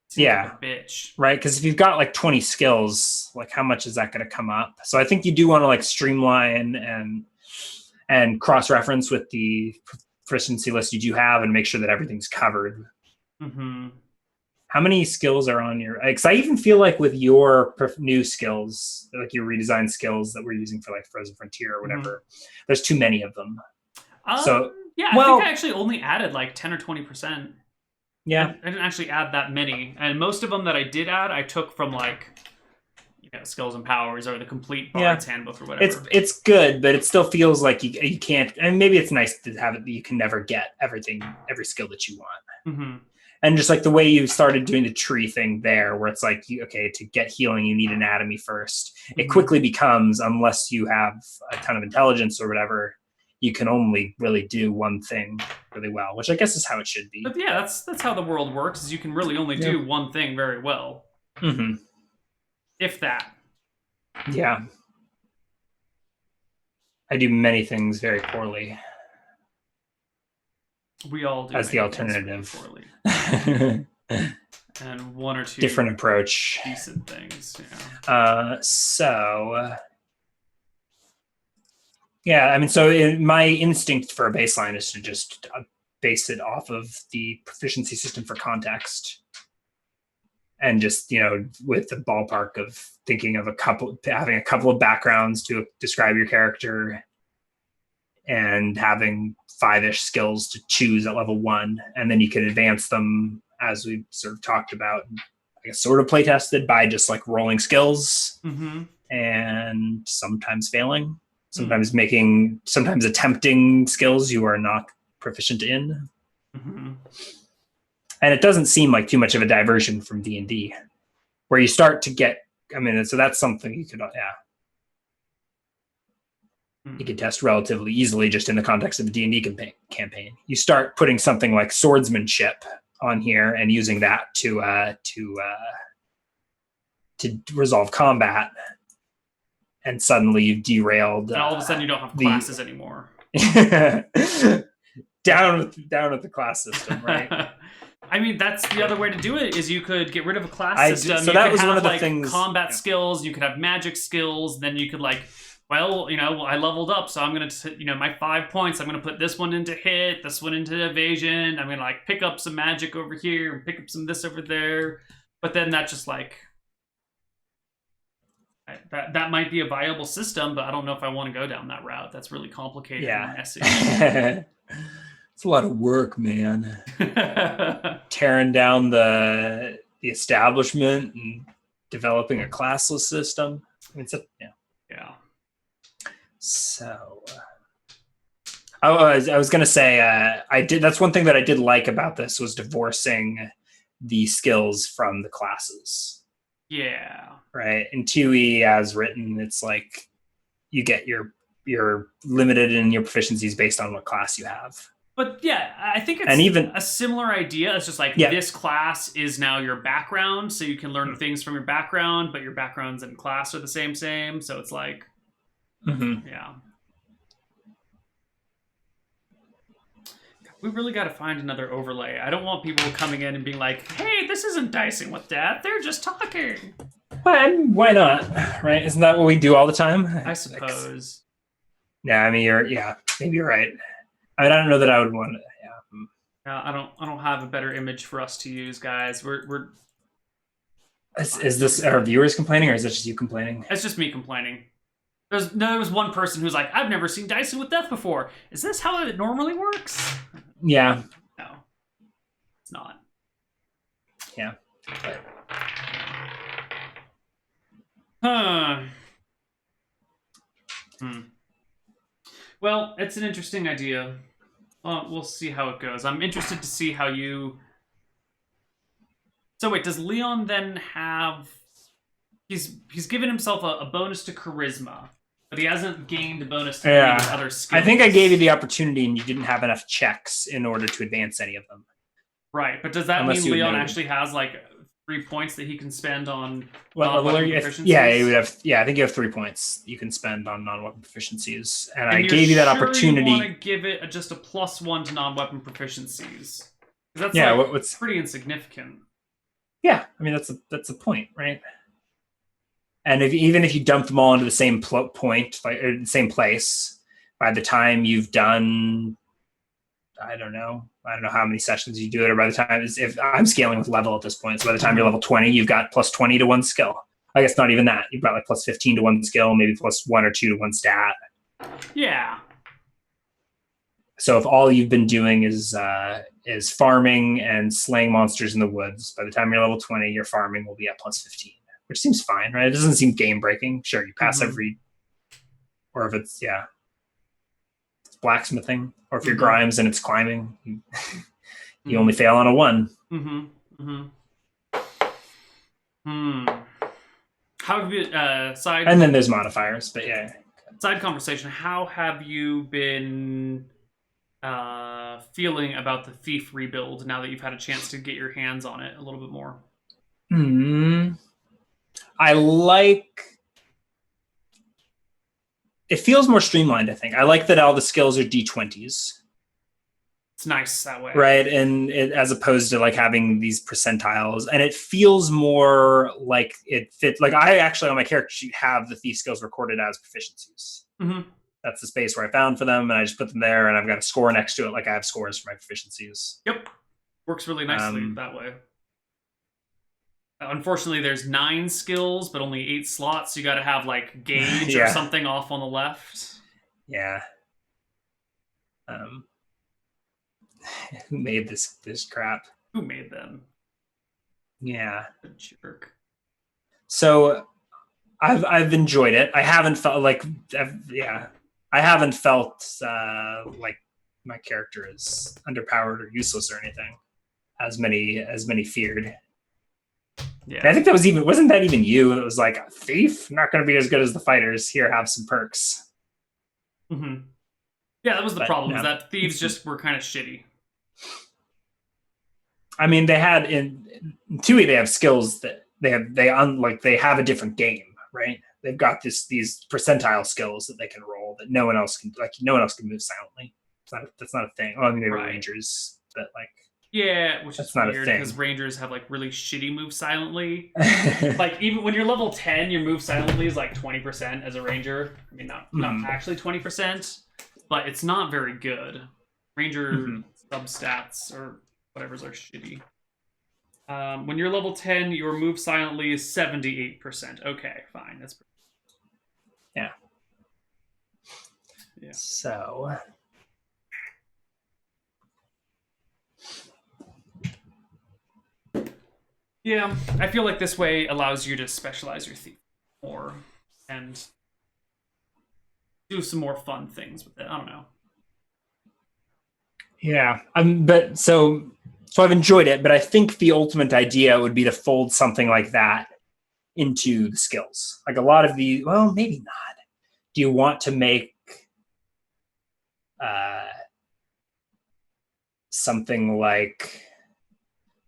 Seems like a bitch. Right? Because if you've got like 20 skills, like how much is that going to come up? So I think you do want to like streamline and cross-reference with the proficiency list you do have and make sure that everything's covered. Mm-hmm. How many skills are on your... Because I even feel like with your new skills, like your redesigned skills that we're using for like Frozen Frontier or whatever, there's too many of them. I think I actually only added like 10 or 20%. Yeah. I didn't actually add that many. And most of them that I did add, I took from like skills and powers or the complete Bard's Handbook or whatever. It's good, but it still feels like you can't... And maybe it's nice to have it that you can never get every skill that you want. Mm-hmm. And just like the way you started doing the tree thing there, where it's like, to get healing, you need anatomy first. Mm-hmm. It quickly becomes, unless you have a ton of intelligence or whatever, you can only really do one thing really well, which I guess is how it should be. But yeah, that's how the world works, is you can really only do one thing very well. Mm-hmm. If that. Yeah. I do many things very poorly. We all do. As the alternative. And 1 or 2 different approach. Decent things. Yeah. I mean, so my instinct for a baseline is to just base it off of the proficiency system for context. And just, with the ballpark of thinking of having a couple of backgrounds to describe your character and having 5-ish skills to choose at level 1. And then you can advance them as we sort of talked about, I guess, sort of play tested by just like rolling skills and sometimes failing, sometimes sometimes attempting skills you are not proficient in. Mm-hmm. And it doesn't seem like too much of a diversion from D&D, where you start to get, so that's something you could, you could test relatively easily just in the context of a D&D campaign. You start putting something like swordsmanship on here and using that to resolve combat, and suddenly you've derailed. And all of a sudden, you don't have classes anymore. down with the class system, right? I mean, that's the other way to do it. Is you could get rid of a class system. So that was one of the things. Combat skills. You could have magic skills. Then you could I leveled up, so I'm gonna, my 5 points. I'm gonna put this one into hit, this one into evasion. I'm gonna pick up some magic over here and pick up some this over there. But then that's just that might be a viable system, but I don't know if I want to go down that route. That's really complicated. Yeah, and messy. It's a lot of work, man. Tearing down the establishment and developing a classless system. Yeah. So, I was gonna say, that's one thing that I did like about this was divorcing the skills from the classes. Yeah. Right. In 2E as written, it's like you get you're limited in your proficiencies based on what class you have. But yeah, I think it's even a similar idea. It's just this class is now your background, so you can learn things from your background, but your backgrounds and class are the same. So it's yeah. We really got to find another overlay. I don't want people coming in and being like, "Hey, this isn't dicing with that. They're just talking." Why not? Right? Isn't that what we do all the time? I suppose. Yeah, maybe you're right. I don't know that I would want to. Yeah. I don't have a better image for us to use, guys. We're. Is this our viewers complaining, or is it just you complaining? It's just me complaining. There was one person who's like, "I've never seen Dicing with Death before. Is this how it normally works?" Yeah. No, it's not. Yeah. Well, it's an interesting idea. We'll see how it goes. I'm interested to see how you... So wait, does Leon then have... He's given himself a bonus to charisma, but he hasn't gained a bonus to any of his other skills. I think I gave you the opportunity and you didn't have enough checks in order to advance any of them. Right, but does that mean Leon actually has 3 points that he can spend on non-weapon proficiencies? Yeah, he would have. Yeah, I think you have 3 points you can spend on non-weapon proficiencies, and I gave you that opportunity. You want to give it just a +1 to non-weapon proficiencies? That's what's pretty insignificant. Yeah, I mean that's a point, right? And even if you dump them all into the same point, the same place, by the time you've done, I don't know how many sessions you do it, or by the time, if I'm scaling with level at this point, so by the time you're level 20, you've got +20 to one skill. I guess not even that. You've got +15 to one skill, maybe +1 or 2 to one stat. Yeah. So if all you've been doing is farming and slaying monsters in the woods, by the time you're level 20, your farming will be at +15, which seems fine, right? It doesn't seem game breaking. Sure, you pass every, or if it's blacksmithing, or if you're Grimes and it's climbing, you only fail on a 1. How have you side? And then there's modifiers, but yeah. Side conversation. How have you been feeling about the Thief rebuild now that you've had a chance to get your hands on it a little bit more? I like. It feels more streamlined, I think. I like that all the skills are D20s. It's nice that way. Right, and as opposed to having these percentiles. And it feels more like it fits. I actually, on my character sheet, have the thief skills recorded as proficiencies. That's the space where I found for them, and I just put them there, and I've got a score next to it, I have scores for my proficiencies. Yep. Works really nicely that way. Unfortunately, there's 9 skills, but only 8 slots. So you got to have gauge or something off on the left. Yeah. Who made this crap? Who made them? Yeah. A jerk. So, I've enjoyed it. I haven't felt I haven't felt like my character is underpowered or useless or anything. as many feared. Yeah. And I think that wasn't that even you? It was like, thief, not going to be as good as the fighters. Here, have some perks. Mm-hmm. Yeah, that was the problem. Is that thieves just were kind of shitty. I mean, they had in 2E they have skills that they have a different game, right? They've got these percentile skills that they can roll that no one else can move silently. That's not a thing. Oh, I mean, they were rangers, but like, yeah, which is not weird because rangers have like really shitty move silently. Like even when you're level 10, your move silently is like 20% as a ranger. I mean, not actually 20%, but it's not very good. Ranger substats or whatever's are shitty. When you're level 10, your move silently is 78%. Okay, fine. That's yeah. Yeah. So yeah, I feel like this way allows you to specialize your thief more and do some more fun things with it. I don't know. Yeah, but so I've enjoyed it, but I think the ultimate idea would be to fold something like that into the skills. Like a lot of well, maybe not. Do you want to make something like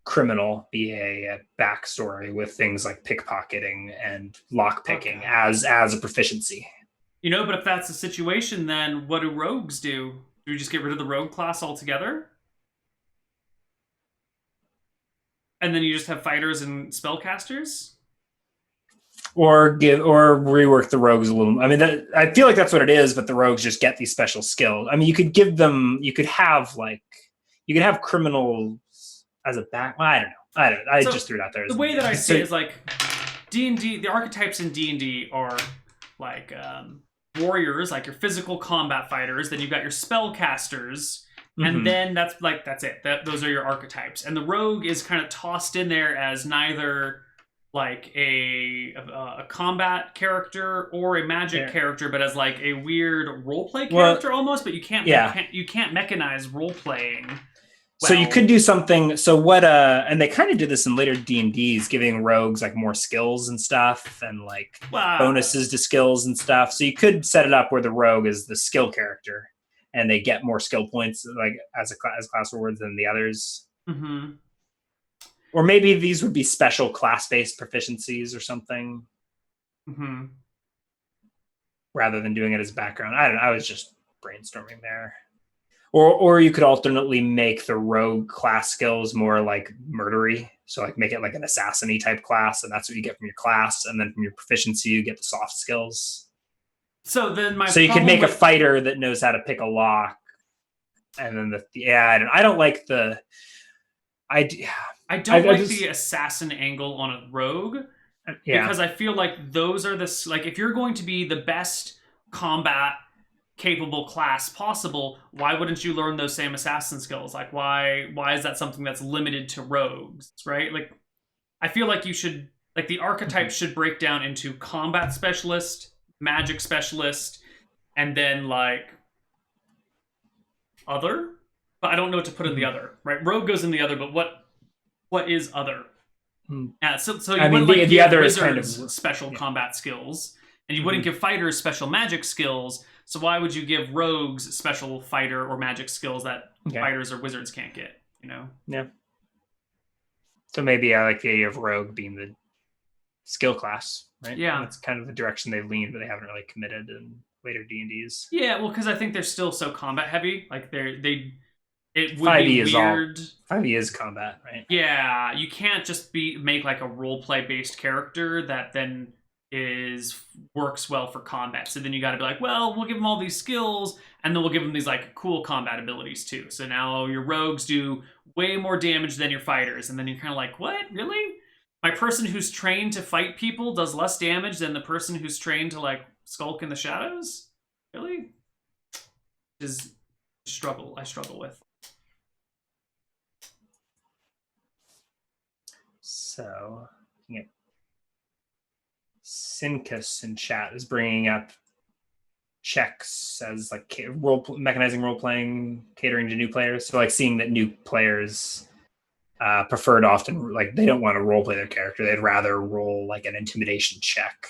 criminal be a backstory with things like pickpocketing and lockpicking as a proficiency? But if that's the situation, then what do rogues do? Do we just get rid of the rogue class altogether? And then you just have fighters and spellcasters? Or rework the rogues a little. I mean, I feel like that's what it is, but the rogues just get these special skills. I mean, you could have criminals as a back. Well, I don't know. I just threw it out there. The way that I see it is like D&D, the archetypes in D&D are like warriors, like your physical combat fighters. Then you've got your spellcasters, and then that's it. Those are your archetypes. And the rogue is kind of tossed in there as neither like a combat character or a magic character, but as like a weird roleplay character almost. But you can't mechanize role playing. So you could do something. So what? And they kind of did this in later D&Ds, giving rogues like more skills and stuff, and like bonuses to skills and stuff. So you could set it up where the rogue is the skill character, and they get more skill points like as class rewards than the others. Mm-hmm. Or maybe these would be special class-based proficiencies or something, rather than doing it as background. I don't know. I was just brainstorming there. Or you could alternately make the rogue class skills more like murdery. So like make it like an assassin-y type class, and that's what you get from your class. And then from your proficiency, you get the soft skills. So then you could make a fighter that knows how to pick a lock. And then I don't like the idea. I don't like the assassin angle on a rogue. Because I feel like those are like if you're going to be the best combat capable class possible, why wouldn't you learn those same assassin skills? Like why is that something that's limited to rogues, right? Like I feel like you should, like the archetype should break down into combat specialist, magic specialist, and then like other, but I don't know what to put in the other, right? Rogue goes in the other, but what is other? Yeah, so you wouldn't the other is kind of special combat skills, and you wouldn't give fighters special magic skills. So why would you give rogues special fighter or magic skills that fighters or wizards can't get? Yeah. So maybe I like the idea of rogue being the skill class, right? Yeah, that's kind of the direction they've leaned, but they haven't really committed in later D&Ds. Yeah, well, because I think they're still so combat heavy. Like it would 5e be is weird. 5e is combat, right? Yeah, you can't just make like a role play based character that then works well for combat. So then you got to be like, well, we'll give them all these skills, and then we'll give them these like cool combat abilities too. So now your rogues do way more damage than your fighters, and then you're kind of like, what, really? My person who's trained to fight people does less damage than the person who's trained to like skulk in the shadows? Really? I struggle with. So, Syncus in chat is bringing up checks as like mechanizing role playing, catering to new players. So like seeing that new players prefer to often, like, they don't want to role play their character. They'd rather roll like an intimidation check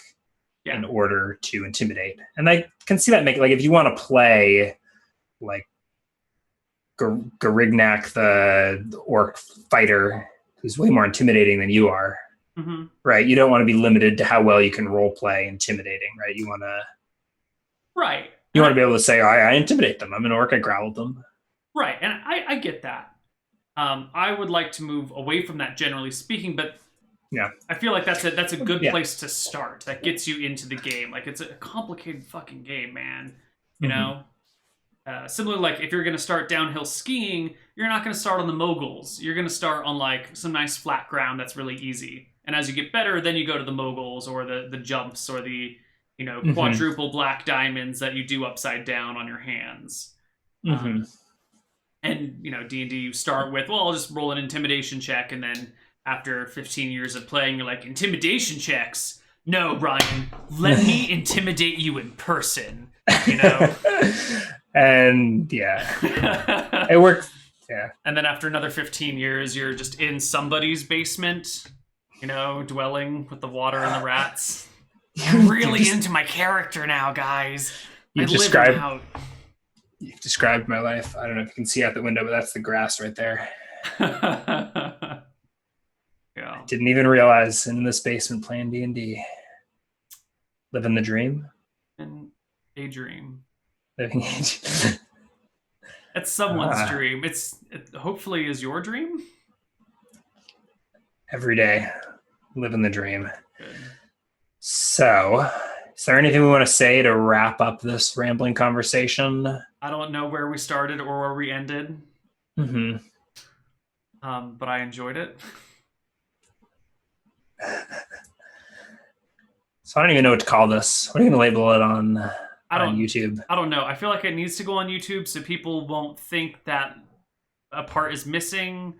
in order to intimidate. And I can see that like, if you want to play like Garignac, the orc fighter, who's way more intimidating than you are, right? You don't want to be limited to how well you can role play intimidating, right? You want to, You want to be able to say, I intimidate them. I'm an orc. I growled them. Right, and I get that. I would like to move away from that, generally speaking, but I feel like that's a good place to start. That gets you into the game. Like, it's a complicated fucking game, man. You know. Similarly, like, if you're going to start downhill skiing, you're not going to start on the moguls. You're going to start on like some nice flat ground that's really easy. And as you get better, then you go to the moguls or the jumps or the quadruple black diamonds that you do upside down on your hands. And, D&D, you start with, well, I'll just roll an intimidation check. And then after 15 years of playing, you're like, intimidation checks? No, Brian, let me intimidate you in person, And, it works. Yeah. And then after another 15 years, you're just in somebody's basement, dwelling with the water and the rats. I'm really into my character now, guys. You've described my life. I don't know if you can see out the window, but that's the grass right there. Yeah. Didn't even realize in this basement playing D&D. Living the dream. And a dream. Living It's someone's dream. It hopefully is your dream. Every day, living the dream. Good. So, is there anything we want to say to wrap up this rambling conversation? I don't know where we started or where we ended. But I enjoyed it. So I don't even know what to call this. What are you going to label it on YouTube? I don't know. I feel like it needs to go on YouTube so people won't think that a part is missing.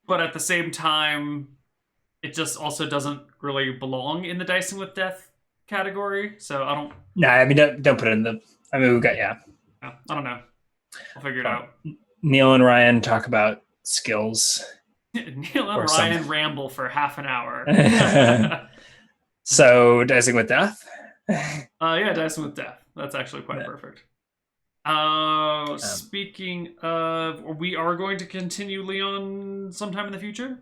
But at the same time, it just also doesn't really belong in the Dicing with Death category. So I don't... No, I mean, don't put it in the... I mean, we've got, I don't know. I'll figure it out. Neal and Ryan talk about skills. Neal and Ryan ramble for half an hour. So, Dicing with Death? Dicing with Death. That's actually quite perfect. Speaking of, we are going to continue Leon sometime in the future?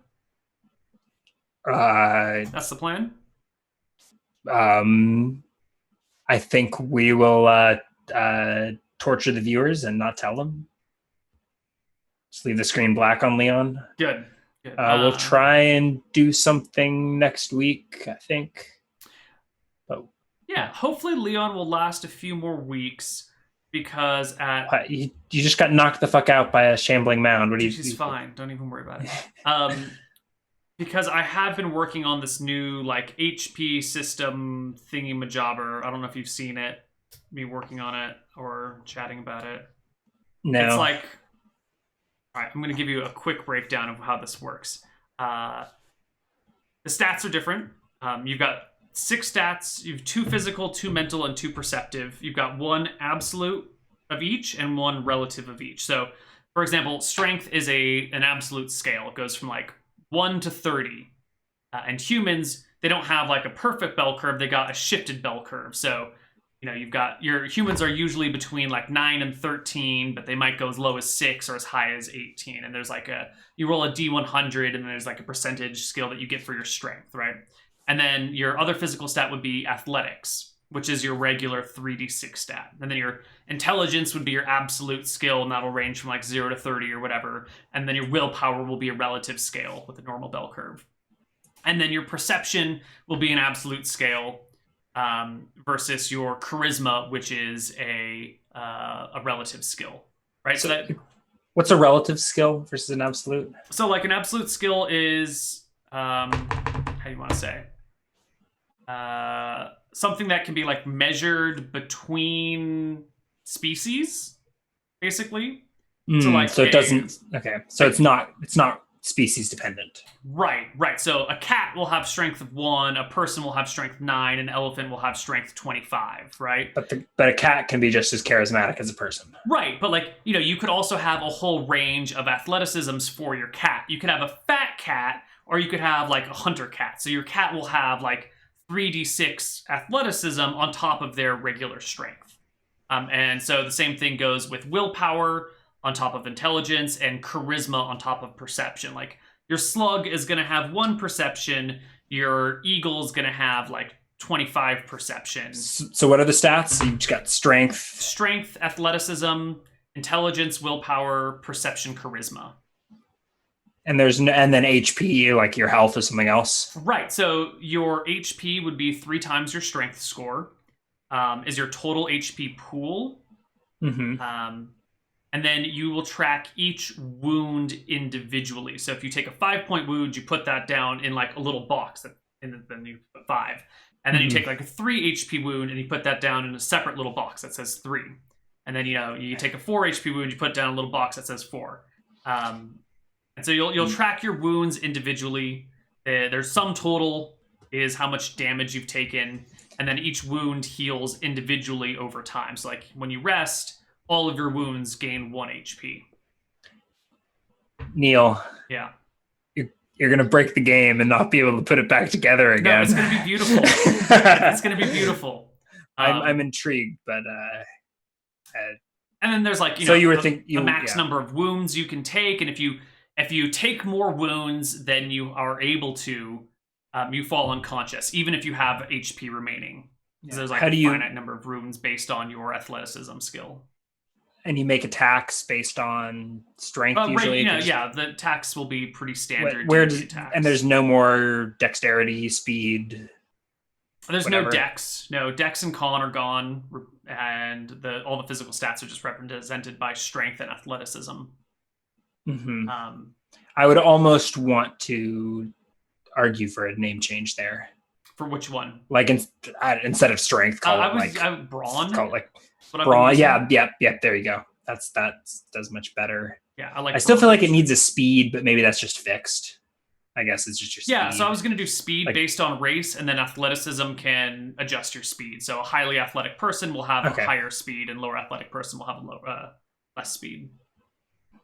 That's the plan? I think we will torture the viewers and not tell them. Just leave the screen black on Leon. Good. We'll try and do something next week, I think. But hopefully Leon will last a few more weeks because you just got knocked the fuck out by a shambling mound. What do you? She's fine. Don't even worry about it. Because I have been working on this new like HP system thingy-majobber. I don't know if you've seen it, me working on it or chatting about it. No. It's like, all right, I'm going to give you a quick breakdown of how this works. The stats are different. You've got 6 stats. You have 2 physical, 2 mental, and 2 perceptive. You've got 1 absolute of each and 1 relative of each. So, for example, strength is an absolute scale. It goes from like 1 to 30. And humans, they don't have like a perfect bell curve. They got a shifted bell curve. So, you've got your humans are usually between like 9 and 13, but they might go as low as 6 or as high as 18. And there's like you roll a D100 and there's like a percentage skill that you get for your strength, right? And then your other physical stat would be athletics, which is your regular 3d6 stat. And then your intelligence would be your absolute skill, and that'll range from like 0 to 30 or whatever. And then your willpower will be a relative scale with a normal bell curve. And then your perception will be an absolute scale versus your charisma, which is a relative skill, right? So that what's a relative skill versus an absolute? So like an absolute skill is how do you want to say? Something that can be like measured between species, basically. So it doesn't. Okay, so it's not species dependent. Right. So a cat will have strength of 1, a person will have strength 9, an elephant will have strength 25, right? But a cat can be just as charismatic as a person. Right, but like, you could also have a whole range of athleticisms for your cat. You could have a fat cat, or you could have like a hunter cat. So your cat will have like 3d6 athleticism on top of their regular strength. And so the same thing goes with willpower on top of intelligence and charisma on top of perception. Like your slug is going to have 1 perception, your eagle is going to have like 25 perception. So what are the stats? You just got strength, athleticism, intelligence, willpower, perception, charisma. And then HP, like your health or something else. Right. So your HP would be 3 times your strength score. Is your total HP pool. Mm-hmm. And then you will track each wound individually. So if you take a 5-point wound, you put that down in like a little box, and then you put 5. And then you take like a 3 HP wound and you put that down in a separate little box that says 3. And then you take a 4 HP wound, you put down a little box that says 4. And so you'll track your wounds individually. Their sum total is how much damage you've taken, and then each wound heals individually over time. So like when you rest, all of your wounds gain 1 HP. Neal. Yeah. You're going to break the game and not be able to put it back together again. No, it's going to be beautiful. It's going to be beautiful. I'm intrigued, but... and then there's like, a max number of wounds you can take. And if you take more wounds than you are able to, you fall unconscious, even if you have HP remaining. Yeah. There's like a finite number of wounds based on your athleticism skill. And you make attacks based on strength usually? The attacks will be pretty standard. And there's no more dexterity, speed? There's whatever. No dex. No, dex and con are gone, and all the physical stats are just represented by strength and athleticism. Mm-hmm. I would almost want to argue for a name change there. For which one? Like instead of strength, call it brawn. Call it like brawn. Yeah. There you go. That does much better. Yeah, I still feel like it needs a speed, but maybe that's just fixed. I guess it's just your speed. Yeah, so I was going to do speed based on race, and then athleticism can adjust your speed. So a highly athletic person will have a higher speed, and lower athletic person will have less speed.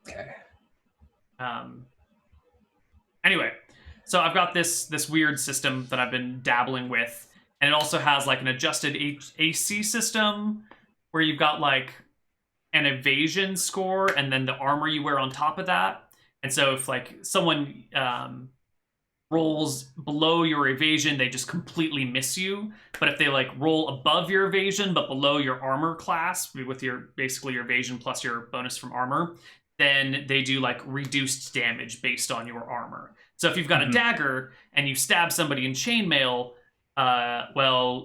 Okay. Anyway, so I've got this weird system that I've been dabbling with, and it also has like an adjusted AC system where you've got like an evasion score and then the armor you wear on top of that. And so if like someone rolls below your evasion, they just completely miss you. But if they like roll above your evasion but below your armor class with your evasion plus your bonus from armor, then they do like reduced damage based on your armor. So if you've got a dagger and you stab somebody in chainmail,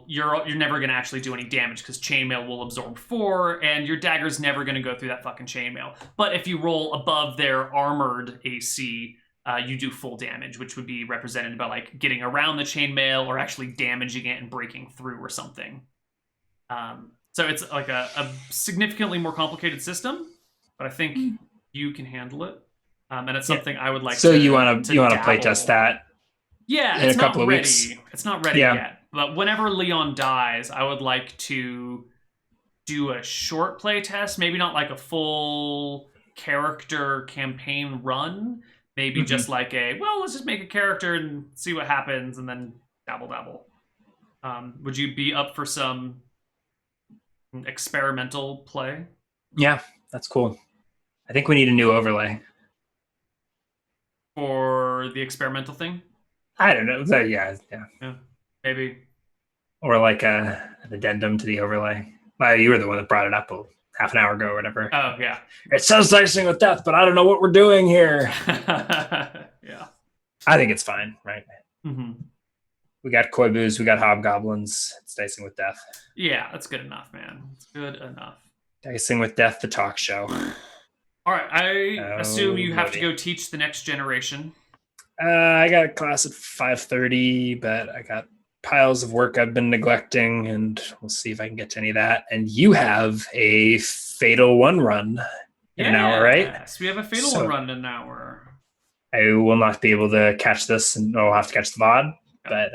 you're never going to actually do any damage because chainmail will absorb 4, and your dagger's never going to go through that fucking chainmail. But if you roll above their armored AC, you do full damage, which would be represented by like getting around the chainmail or actually damaging it and breaking through or something. So it's like a significantly more complicated system, but I think you can handle it. And it's something I would like to. So you want to play test that? Yeah, in it's a couple not of ready. weeks. It's not ready yet. But whenever Leon dies, I would like to do a short play test. Maybe not like a full character campaign run. Maybe just like let's just make a character and see what happens, and then dabble. Would you be up for some experimental play? Yeah, that's cool. I think we need a new overlay. For the experimental thing? I don't know. Yeah, maybe. Or like an addendum to the overlay. You were the one that brought it up half an hour ago or whatever. Oh, yeah. It says Dicing with Death, but I don't know what we're doing here. Yeah. I think it's fine, right? Mm-hmm. We got Koibus, we got Hobgoblins. It's Dicing with Death. Yeah, that's good enough, man. It's good enough. Dicing with Death, the talk show. All right, I assume you have to go teach the next generation. I got a class at 5:30, but I got piles of work I've been neglecting, and we'll see if I can get to any of that. And you have a Fatal 1 run in an hour, right? Yes, we have a Fatal 1 run in an hour. I will not be able to catch this, and I'll have to catch the VOD. But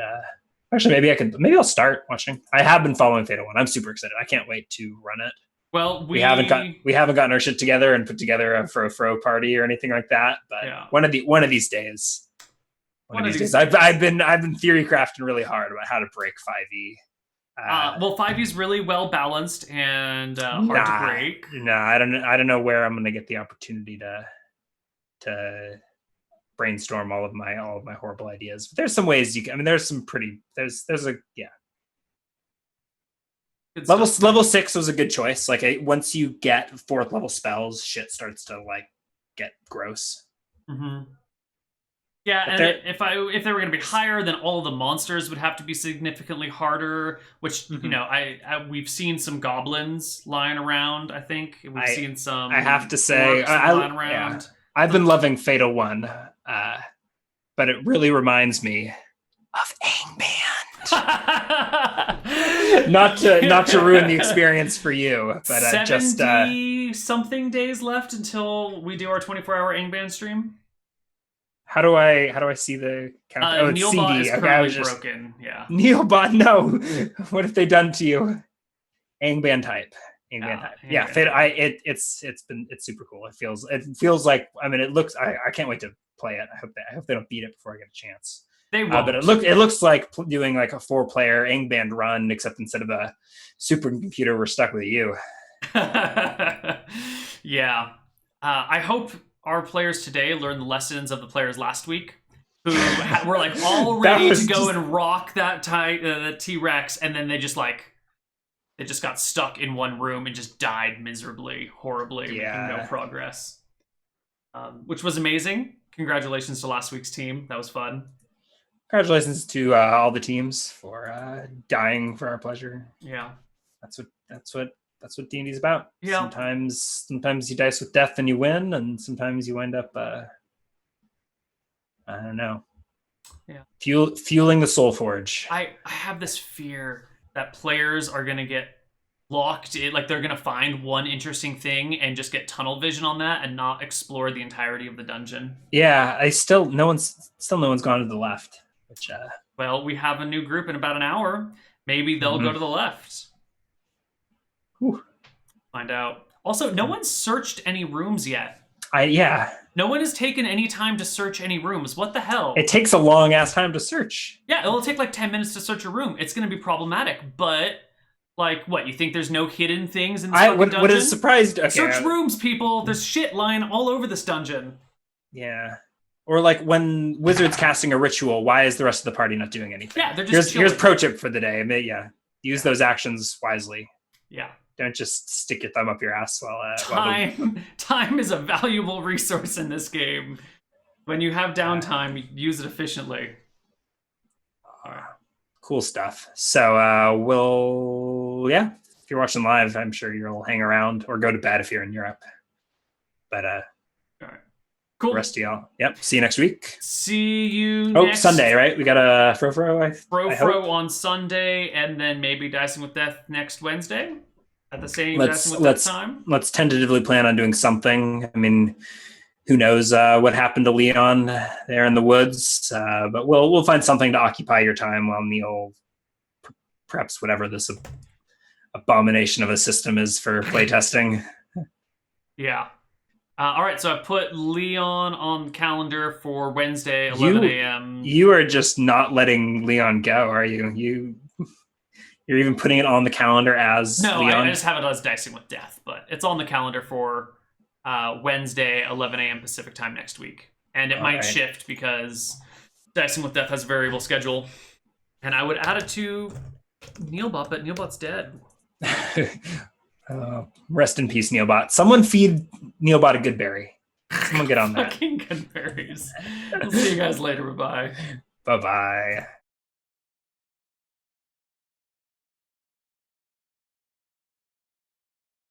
actually, maybe I'll start watching. I have been following Theta One. I'm super excited. I can't wait to run it. Well, we haven't gotten our shit together and put together a fro party or anything like that. But one of these days. One of these days. I've been theory crafting really hard about how to break 5e. Well, 5e is really well balanced and hard to break. No, I don't know where I'm going to get the opportunity to brainstorm all of my horrible ideas. But there's some ways you can. I mean, there's some pretty. There's a yeah. Level 6 was a good choice. Like once you get 4th level spells, shit starts to like get gross. Mm-hmm. Yeah, but and if they were going to be higher, then all the monsters would have to be significantly harder. Which you know, we've seen some goblins lying around. I think we've seen some. I have to say, lying around. Yeah. I've been loving Fatal 1, but it really reminds me of Angband. not to ruin the experience for you, but 70 something days left until we do our 24-hour Angband stream. How do I see the count? It's Nealbot is currently broken. Yeah. Nealbot, no. What have they done to you? Angband type. Type. Yeah, it's super cool. It feels like, I mean, it looks. I can't wait to play it. I hope they don't beat it before I get a chance. They won't. But it looks like doing like a 4-player Angband run, except instead of a supercomputer, we're stuck with you. Yeah. I hope our players today learn the lessons of the players last week, who were like all ready to go and rock that T-Rex, and then they just got stuck in one room and just died miserably, horribly, making no progress. Which was amazing. Congratulations to last week's team. That was fun. Congratulations to all the teams for dying for our pleasure. Yeah, that's what D&D is about. Yeah. Sometimes you dice with death and you win, and sometimes you end up I don't know. Yeah. Fueling the Soul Forge. I have this fear that players are gonna get locked in, like they're gonna find one interesting thing and just get tunnel vision on that and not explore the entirety of the dungeon. Yeah, no one's gone to the left. Which well, we have a new group in about an hour. Maybe they'll go to the left. Whew. Find out. Also, no one's searched any rooms yet. No one has taken any time to search any rooms. What the hell? It takes a long ass time to search. Yeah, it'll take like 10 minutes to search a room. It's going to be problematic, but like, what? You think there's no hidden things in this dungeon? What is surprised? Okay, search rooms, people. There's shit lying all over this dungeon. Yeah. Or like when Wizard's casting a ritual, why is the rest of the party not doing anything? Yeah, they're just here's pro tip for the day. I mean, use those actions wisely. Yeah. Don't just stick your thumb up your ass while time is a valuable resource in this game. When you have downtime, use it efficiently. All right. Cool stuff. So if you're watching live, I'm sure you'll hang around or go to bed if you're in Europe. But all right. Cool. Rest of y'all. Yep. See you next week. See you next Sunday, right? We got a Fro. Fro on Sunday, and then maybe Dicing with Death next Wednesday at the same Dicing with Death time. Let's tentatively plan on doing something. I mean, who knows what happened to Leon there in the woods? But we'll find something to occupy your time while Neal preps whatever this abomination of a system is for playtesting. Yeah. All right, so I put Leon on the calendar for Wednesday, 11 a.m. You are just not letting Leon go, are you? You're even putting it on the calendar as No, Leon? I just have it as Dicing with Death, but it's on the calendar for Wednesday, 11 a.m. Pacific time next week. And it might shift because Dicing with Death has a variable schedule. And I would add it to Nealbot, but Nealbot's dead. Rest in peace, Nealbot. Someone feed Nealbot a good berry. Someone get on that. Fucking good berries. We'll see you guys later. Bye-bye. Bye-bye.